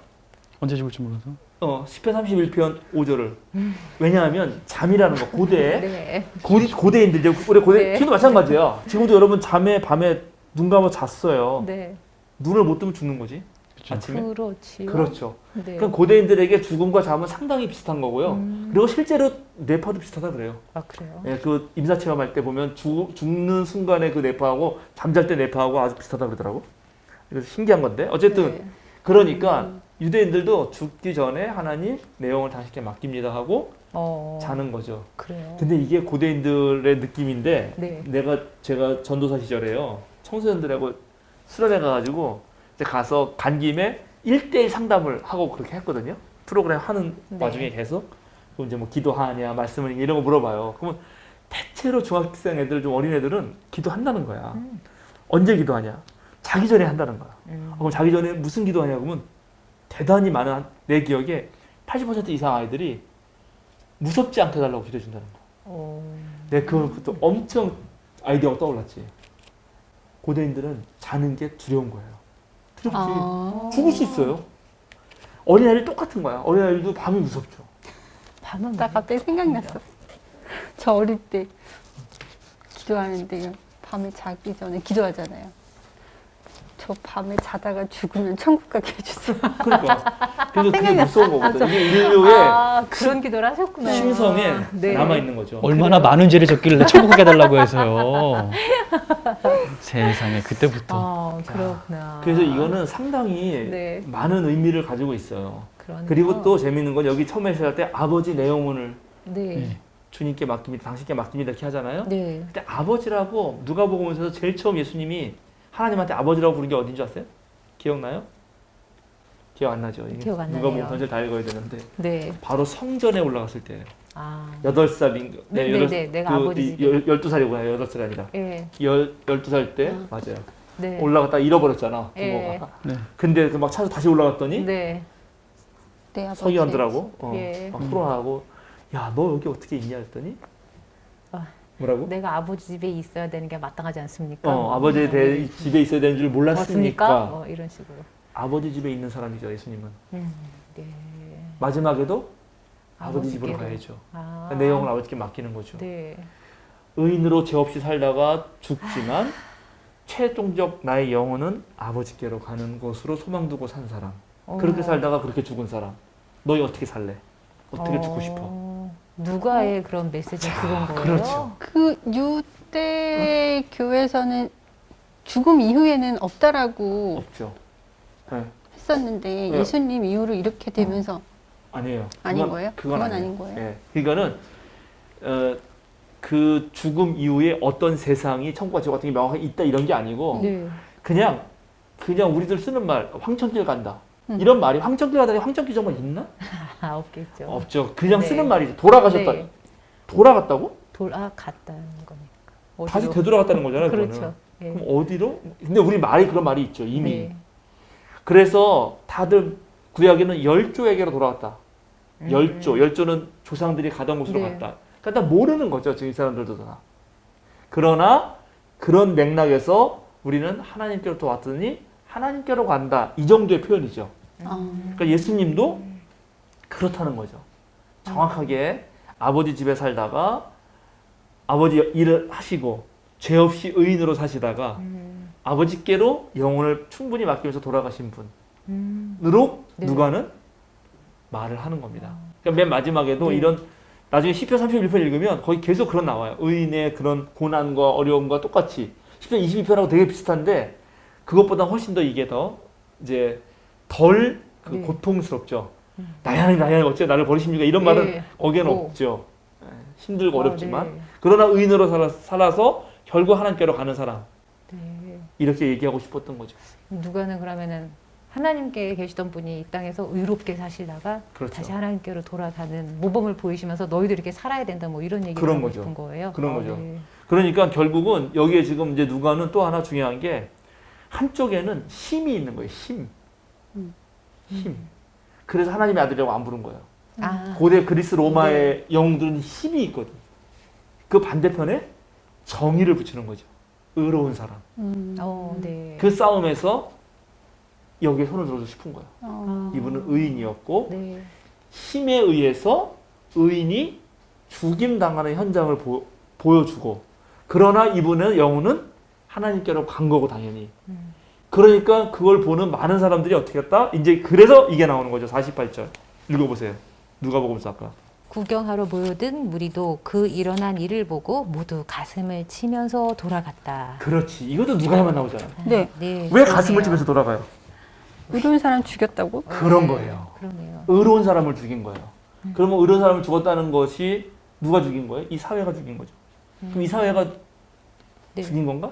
언제 죽을지 몰라서. 시편 31편 5절을. 왜냐하면 잠이라는 거 고대. 네. 고대인들 이제 우리 고대 네. 지금도 마찬가지야. 지금도 여러분 밤에 눈 감아 잤어요. 네. 눈을 못 뜨면 죽는 거지. 아침에. 그렇지요. 그렇죠. 네. 그럼 고대인들에게 죽음과 잠은 상당히 비슷한 거고요. 그리고 실제로 뇌파도 비슷하다 그래요. 아, 그래요? 예, 그 임사 체험할 때 보면 죽는 순간에 그 뇌파하고 잠잘 때 뇌파하고 아주 비슷하다 그러더라고. 그래서 신기한 건데 어쨌든 네. 그러니까 유대인들도 죽기 전에 하나님 내 영을 당신께 맡깁니다 하고 자는 거죠. 그래요. 근데 이게 고대인들의 느낌인데 네. 제가 전도사 시절에요. 청소년들하고 수련회 가가지고 이제 가서 간 김에 1대1 상담을 하고 그렇게 했거든요. 프로그램 하는 네. 와중에 계속. 그럼 이제 뭐 기도하냐, 말씀을 이런 거 물어봐요. 그러면 대체로 중학생 애들, 좀 어린 애들은 기도한다는 거야. 언제 기도하냐? 자기 전에 한다는 거야. 그럼 자기 전에 무슨 기도하냐? 그러면 대단히 많은, 내 기억에 80% 이상 아이들이 무섭지 않게 해달라고 기도해 준다는 거야. 내가 그것도 엄청 아이디어가 떠올랐지. 고대인들은 자는 게 두려운 거예요. 두렵지. 죽을 수 있어요. 어린아이들 똑같은 거야. 어린아이들도 밤이 무섭죠. 밤은 나 갑자기 생각났어. 저 어릴 때 기도하는데 밤에 자기 전에 기도하잖아요. 저 밤에 자다가 죽으면 천국 가게 해주세요. 그러니까. 그래서 그게 무서운 거거든. 이게 인류의 그런 기도를 하셨구나. 심성에 네. 남아있는 거죠. 얼마나 많은 죄를 졌길래 천국 가게 해달라고 해서요. 세상에 그때부터. 그렇구나. 그래서 이거는 상당히 네. 많은 의미를 가지고 있어요. 그러네요. 그리고 또 재밌는 건 여기 처음에 시작할 때 아버지 내 영혼을 네. 주님께 맡깁니다. 당신께 맡깁니다. 이렇게 하잖아요. 네. 근데 아버지라고 누가복음에서 제일 처음 예수님이 하나님한테 아버지라고 부른 게 어딘 줄 아세요? 기억나요? 기억 안 나죠? 기억 안 누가복음 나네요. 전체를 다 읽어야 되는데 네. 바로 성전에 올라갔을 때예요. 아. 8살인가? 네, 내가 아버지 집에. 12살이구나. 8살이 아니라. 예. 12살 때 맞아요. 네. 올라갔다 잃어버렸잖아. 예. 부모가. 네. 근데 그 막 찾아서 다시 올라갔더니 네. 내 아버지. 서기관들하고 예. 막 토론하고 야, 너 여기 어떻게 있냐 했더니 아, 뭐라고? 내가 아버지 집에 있어야 되는 게 마땅하지 않습니까? 아버지의 집에 있어야 되는 줄 몰랐습니까? 이런 식으로. 아버지 집에 있는 사람이죠, 예수님은. 네. 마지막에도 아버지 집으로 아버지께로. 가야죠. 아. 내 영을 아버지께 맡기는 거죠. 네. 의인으로 죄 없이 살다가 죽지만 최종적 나의 영혼은 아버지께로 가는 것으로 소망 두고 산 사람. 그렇게 살다가 그렇게 죽은 사람. 너희 어떻게 살래? 어떻게 죽고 싶어? 누가의 그런 메시지는 그건 거예요? 그렇죠. 그 유대 교회에서는 죽음 이후에는 없다라고 없죠. 네. 했었는데 네. 예수님 이후로 이렇게 되면서 아니에요. 아닌 거예요? 그건 아니에요. 아닌 거예요? 예. 그러니까는 그 죽음 이후에 어떤 세상이 천국과 지옥 같은 게 명확하게 있다 이런 게 아니고 네. 그냥 우리들 쓰는 말 황천길 간다. 이런 말이 황천길 가다니 황천길 정말 있나? 아, 없겠죠. 없죠. 그냥 네. 쓰는 말이죠. 돌아가셨다. 네. 돌아갔다고? 돌아갔다는 거니까. 다시 어디로? 되돌아갔다는 거잖아요. 그렇죠. 그거는. 예. 그럼 어디로? 근데 우리 말이 그런 말이 있죠. 이미. 네. 그래서 다들 구약에는 열조에게로 돌아갔다. 음. 열조는 조상들이 가던 곳으로 네. 갔다. 그러니까 다 모르는 거죠. 지금 이 사람들도 다. 그러나 그런 맥락에서 우리는 하나님께로부터 왔더니 하나님께로 간다. 이 정도의 표현이죠. 그러니까 예수님도 그렇다는 거죠. 정확하게 아버지 집에 살다가 아버지 일을 하시고 죄 없이 의인으로 사시다가 아버지께로 영혼을 충분히 맡기면서 돌아가신 분으로 네. 누가는 말을 하는 겁니다. 그러니까 맨 마지막에도 네. 이런 나중에 시편 31편 읽으면 거기 계속 그런 나와요. 의인의 그런 고난과 어려움과 똑같이 시편 22편하고 되게 비슷한데 그것보다 훨씬 더 이게 더 이제 덜 그 네. 고통스럽죠. 나야 어째 나를 버리십니까? 이런 말은 네. 거기에는 오. 없죠. 힘들고 어렵지만 네. 그러나 의인으로 살아서 결국 하나님께로 가는 사람 네. 이렇게 얘기하고 싶었던 거죠. 누가는 그러면은 하나님께 계시던 분이 이 땅에서 의롭게 사시다가 그렇죠. 다시 하나님께로 돌아가는 모범을 보이시면서 너희들 이렇게 살아야 된다 뭐 이런 얘기를 그런 하고 거죠. 싶은 거예요. 그런 거죠. 네. 그러니까 결국은 여기에 지금 이제 누가는 또 하나 중요한 게 한쪽에는 힘이 있는 거예요. 힘. 그래서 하나님의 아들이라고 안 부른 거예요. 아, 고대 그리스 로마의 영웅들은 힘이 있거든. 그 반대편에 정의를 붙이는 거죠. 의로운 사람. 네. 그 싸움에서 여기에 손을 들어주고 싶은 거예요. 어. 이분은 의인이었고 네. 힘에 의해서 의인이 죽임당하는 현장을 보여주고 그러나 이분의 영혼은 하나님께로 간 거고 당연히 그러니까 그걸 보는 많은 사람들이 어떻게 했다? 이제 그래서 이게 나오는 거죠. 48절 읽어보세요. 누가복음서 아까 구경하러 모여든 무리도 그 일어난 일을 보고 모두 가슴을 치면서 돌아갔다. 그렇지. 이것도 누가에만 나오잖아. 네. 네, 왜 그러네요. 가슴을 치면서 돌아가요? 의로운 사람 죽였다고? 그런 거예요. 그러네요. 의로운 사람을 죽인 거예요. 그러면 의로운 사람을 죽었다는 것이 누가 죽인 거예요? 이 사회가 죽인 거죠. 그럼 이 사회가 네. 죽인 건가?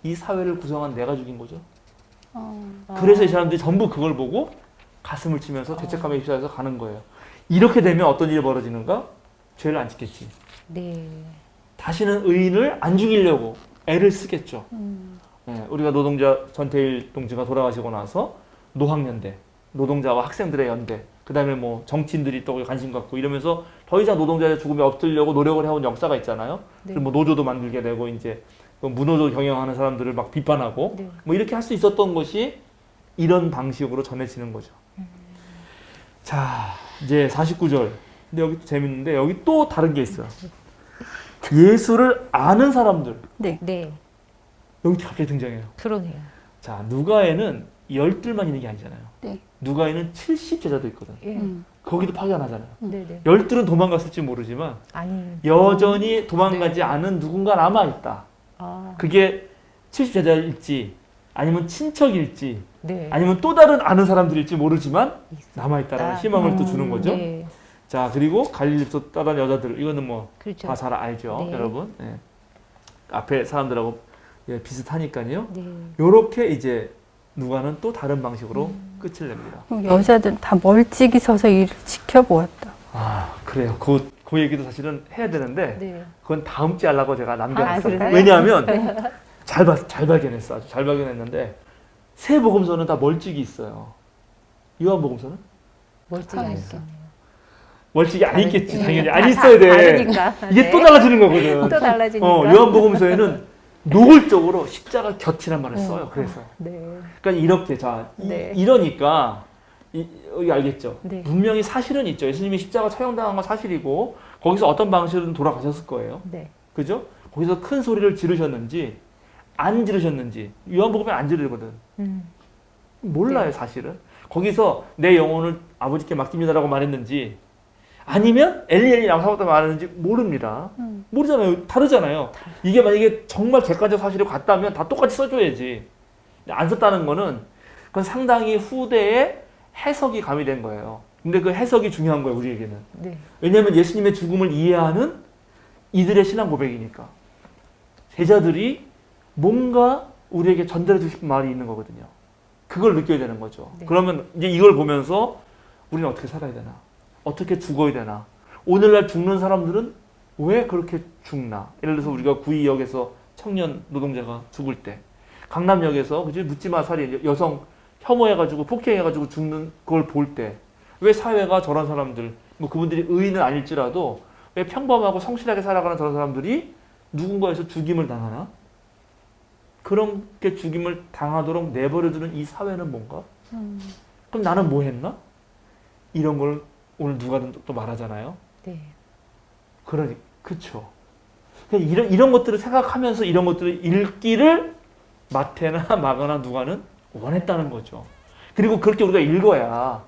이 사회를 구성한 내가 죽인 거죠. 어. 그래서 이 사람들이 전부 그걸 보고 가슴을 치면서 죄책감에 휩싸여서 가는 거예요. 이렇게 되면 어떤 일이 벌어지는가? 죄를 안 짓겠지. 네. 다시는 의인을 안 죽이려고 애를 쓰겠죠. 네, 우리가 노동자 전태일 동지가 돌아가시고 나서 노학연대, 노동자와 학생들의 연대, 그 다음에 뭐 정치인들이 또 관심 갖고 이러면서 더 이상 노동자의 죽음에 엎드리려고 노력을 해온 역사가 있잖아요. 네. 그리고 뭐 노조도 만들게 되고 이제 무노조 경영하는 사람들을 막 비판하고 네. 뭐 이렇게 할 수 있었던 것이 이런 방식으로 전해지는 거죠. 자, 이제 49절. 근데 여기 또 재밌는데 여기 또 다른 게 있어요. 예수를 아는 사람들. 네. 네. 여기 갑자기 등장해요. 그러네요. 자, 누가에는 12만 있는 게 아니잖아요. 네. 누가에는 70제자도 있거든. 예. 거기도 파견하잖아요. 네네. 12은 도망갔을지 모르지만 아니. 여전히 도망가지 네. 않은 누군가 남아있다. 아. 그게 70제자일지 아니면 친척일지 네. 아니면 또 다른 아는 사람들일지 모르지만 있어. 남아있다라는 아, 희망을 또 주는 거죠. 네. 자, 그리고 갈릴리에서 따른 여자들 이거는 뭐 다 그렇죠. 잘 알죠. 네. 여러분. 네. 앞에 사람들하고 예, 비슷하니까요. 네. 요렇게 이제 누가는 또 다른 방식으로 끝을 냅니다. 여자들은 다 멀찍이 서서 일을 지켜보았다. 아, 그래요. 그 얘기도 사실은 해야 되는데 네. 그건 다음 주에 하려고 제가 남겨놨어요. 그래요? 왜냐하면 잘 발견했어. 아주 잘 발견했는데 세 복음서는 다 멀찍이 있어요. 요한복음서는 멀찍이 아, 안 있어. 있겠네요. 멀찍이 안 있겠지. 네. 당연히 다- 안 있어야 돼. 다르니까. 이게 네. 또 달라지는 거거든. 또 달라지니까. 요한복음서에는 노골적으로 십자가 곁이란 말을 써요. 그래서 네. 그러니까 이렇게 자 네. 이러니까 여기 알겠죠? 네. 분명히 사실은 있죠. 예수님이 십자가 처형당한 건 사실이고 거기서 어떤 방식으로 돌아가셨을 거예요. 네. 그죠? 거기서 큰 소리를 지르셨는지 안 지르셨는지 요한복음에 안 지르거든. 몰라요 네. 사실은. 거기서 내 영혼을 아버지께 맡깁니다라고 말했는지 아니면 엘리 양사부터 말했는지 모릅니다. 모르잖아요. 다르잖아요. 이게 만약에 정말 객관적 사실이 같다면 다 똑같이 써줘야지. 안 썼다는 거는 그건 상당히 후대에 해석이 가미된 거예요. 근데 그 해석이 중요한 거예요, 우리에게는. 네. 왜냐하면 예수님의 죽음을 이해하는 이들의 신앙 고백이니까. 제자들이 뭔가 우리에게 전달해 주고 싶은 말이 있는 거거든요. 그걸 느껴야 되는 거죠. 네. 그러면 이제 이걸 보면서 우리는 어떻게 살아야 되나? 어떻게 죽어야 되나? 오늘날 죽는 사람들은 왜 그렇게 죽나? 예를 들어서 우리가 구의역에서 청년 노동자가 죽을 때, 강남역에서 그지 묻지마 살인 여성 혐오해가지고 폭행해가지고 죽는 걸 볼 때, 왜 사회가 저런 사람들, 뭐 그분들이 의인은 아닐지라도 왜 평범하고 성실하게 살아가는 저런 사람들이 누군가에서 죽임을 당하나? 그렇게 죽임을 당하도록 내버려두는 이 사회는 뭔가? 그럼 나는 뭐 했나? 이런 걸 오늘 누가든 또 말하잖아요. 네. 그러니 그쵸. 이런 것들을 생각하면서 이런 것들을 읽기를 마태나 마가나 누가는 원했다는 거죠. 그리고 그렇게 우리가 읽어야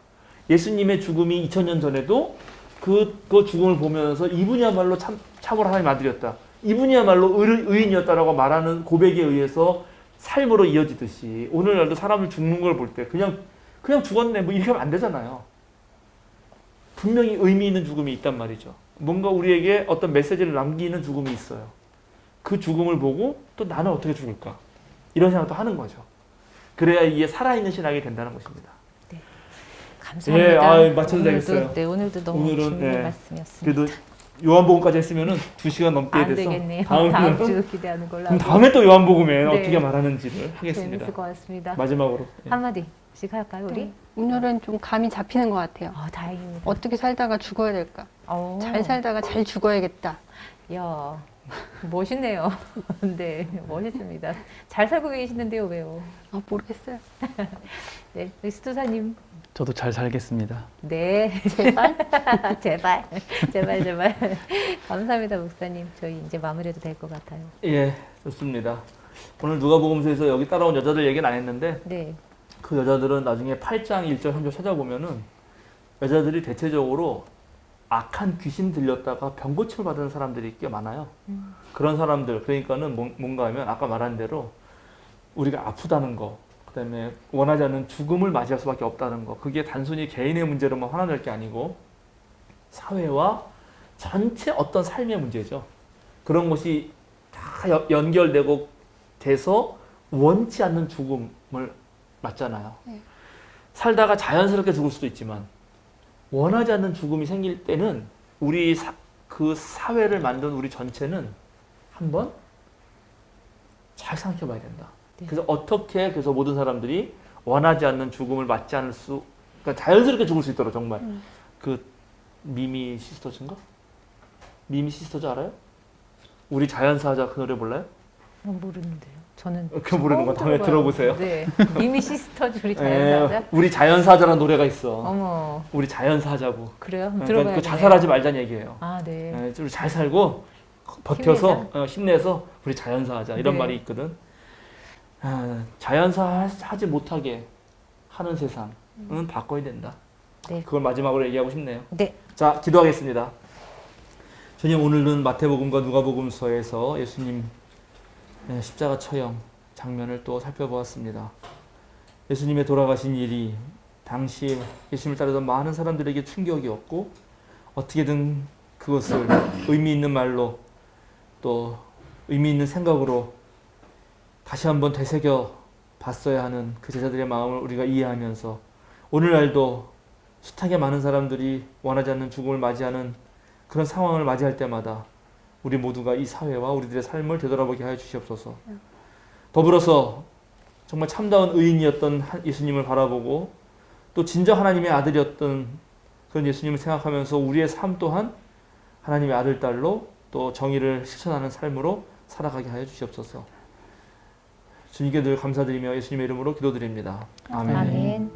예수님의 죽음이 2000년 전에도 그 죽음을 보면서 이분이야말로 참으로 하나님 아들이었다. 이분이야말로 의인이었다라고 말하는 고백에 의해서 삶으로 이어지듯이 오늘날도 사람을 죽는 걸 볼 때 그냥 죽었네 뭐 이렇게 하면 안 되잖아요. 분명히 의미 있는 죽음이 있단 말이죠. 뭔가 우리에게 어떤 메시지를 남기는 죽음이 있어요. 그 죽음을 보고 또 나는 어떻게 죽을까? 이런 생각도 하는 거죠. 그래야 이게 살아있는 신앙이 된다는 것입니다. 감사합니다. 예, 맞춰도 되겠어요. 네, 오늘도 너무 오늘은, 좋은 예, 말씀이었습니다. 그래도 요한복음까지 했으면은 2시간 넘게 안 돼서 되겠네요. 다음 주 기대하는 걸로 그럼 하고. 다음에 또 요한복음에 네. 어떻게 말하는지를 하겠습니다. 재밌을 것 같습니다. 마지막으로 예. 한마디씩 할까요, 우리? 오늘은 좀 감이 잡히는 것 같아요. 다행입니다. 어떻게 살다가 죽어야 될까? 잘 살다가 잘 죽어야겠다. 야, 멋있네요. 네, 멋있습니다. 잘 살고 계시는데요, 왜요? 모르겠어요. 네, 스투사님. 저도 잘 살겠습니다. 네, 제발. 제발. 감사합니다, 목사님. 저희 이제 마무리해도 될 것 같아요. 예, 좋습니다. 오늘 누가복음서에서 여기 따라온 여자들 얘기는 안 했는데 네, 그 여자들은 나중에 8장 1절 3절 찾아보면은 여자들이 대체적으로 악한 귀신 들렸다가 병 고침을 받은 사람들이 꽤 많아요. 그런 사람들 그러니까는 뭔가 하면 아까 말한 대로 우리가 아프다는 거, 그다음에 원하지 않는 죽음을 맞이할 수밖에 없다는 거, 그게 단순히 개인의 문제로만 화나낼 게 아니고 사회와 전체 어떤 삶의 문제죠. 그런 것이 다 연결되고 돼서 원치 않는 죽음을 맞잖아요. 네. 살다가 자연스럽게 죽을 수도 있지만 원하지 않는 죽음이 생길 때는 우리 그 사회를 만든 우리 전체는 한번 잘 생각해 봐야 된다. 네. 그래서 어떻게 그래서 모든 사람들이 원하지 않는 죽음을 맞지 않을 수, 그러니까 자연스럽게 죽을 수 있도록 정말 그 미미 시스터즈인가? 미미 시스터즈 알아요? 우리 자연사하자 그 노래 몰라요? 모르는데요. 저는 그 모르는 거 다음에 들어봐요. 들어보세요. 네, 미미 시스터즈 우리 예, 자연사자. 우리 자연사하자라는 노래가 있어. 어머, 우리 자연사하자고. 그래요? 한번 그러니까 들어봐야겠네요. 그 자살하지 말자는 얘기예요. 네. 예, 좀 잘 살고 버텨서 힘내서 우리 자연사하자 이런 네. 말이 있거든. 자연사하지 못하게 하는 세상은 바꿔야 된다. 네. 그걸 마지막으로 얘기하고 싶네요. 네. 자, 기도하겠습니다. 주님, 오늘은 마태복음과 누가복음서에서 예수님 십자가 처형 장면을 또 살펴보았습니다. 예수님의 돌아가신 일이 당시 예수님을 따르던 많은 사람들에게 충격이었고 어떻게든 그것을 의미 있는 말로 또 의미 있는 생각으로 다시 한번 되새겨 봤어야 하는 그 제자들의 마음을 우리가 이해하면서 오늘날도 숱하게 많은 사람들이 원하지 않는 죽음을 맞이하는 그런 상황을 맞이할 때마다 우리 모두가 이 사회와 우리들의 삶을 되돌아보게 하여 주시옵소서. 더불어서 정말 참다운 의인이었던 예수님을 바라보고 또 진정 하나님의 아들이었던 그런 예수님을 생각하면서 우리의 삶 또한 하나님의 아들, 딸로 또 정의를 실천하는 삶으로 살아가게 하여 주시옵소서. 주님께 늘 감사드리며 예수님의 이름으로 기도드립니다. 아멘. 아멘.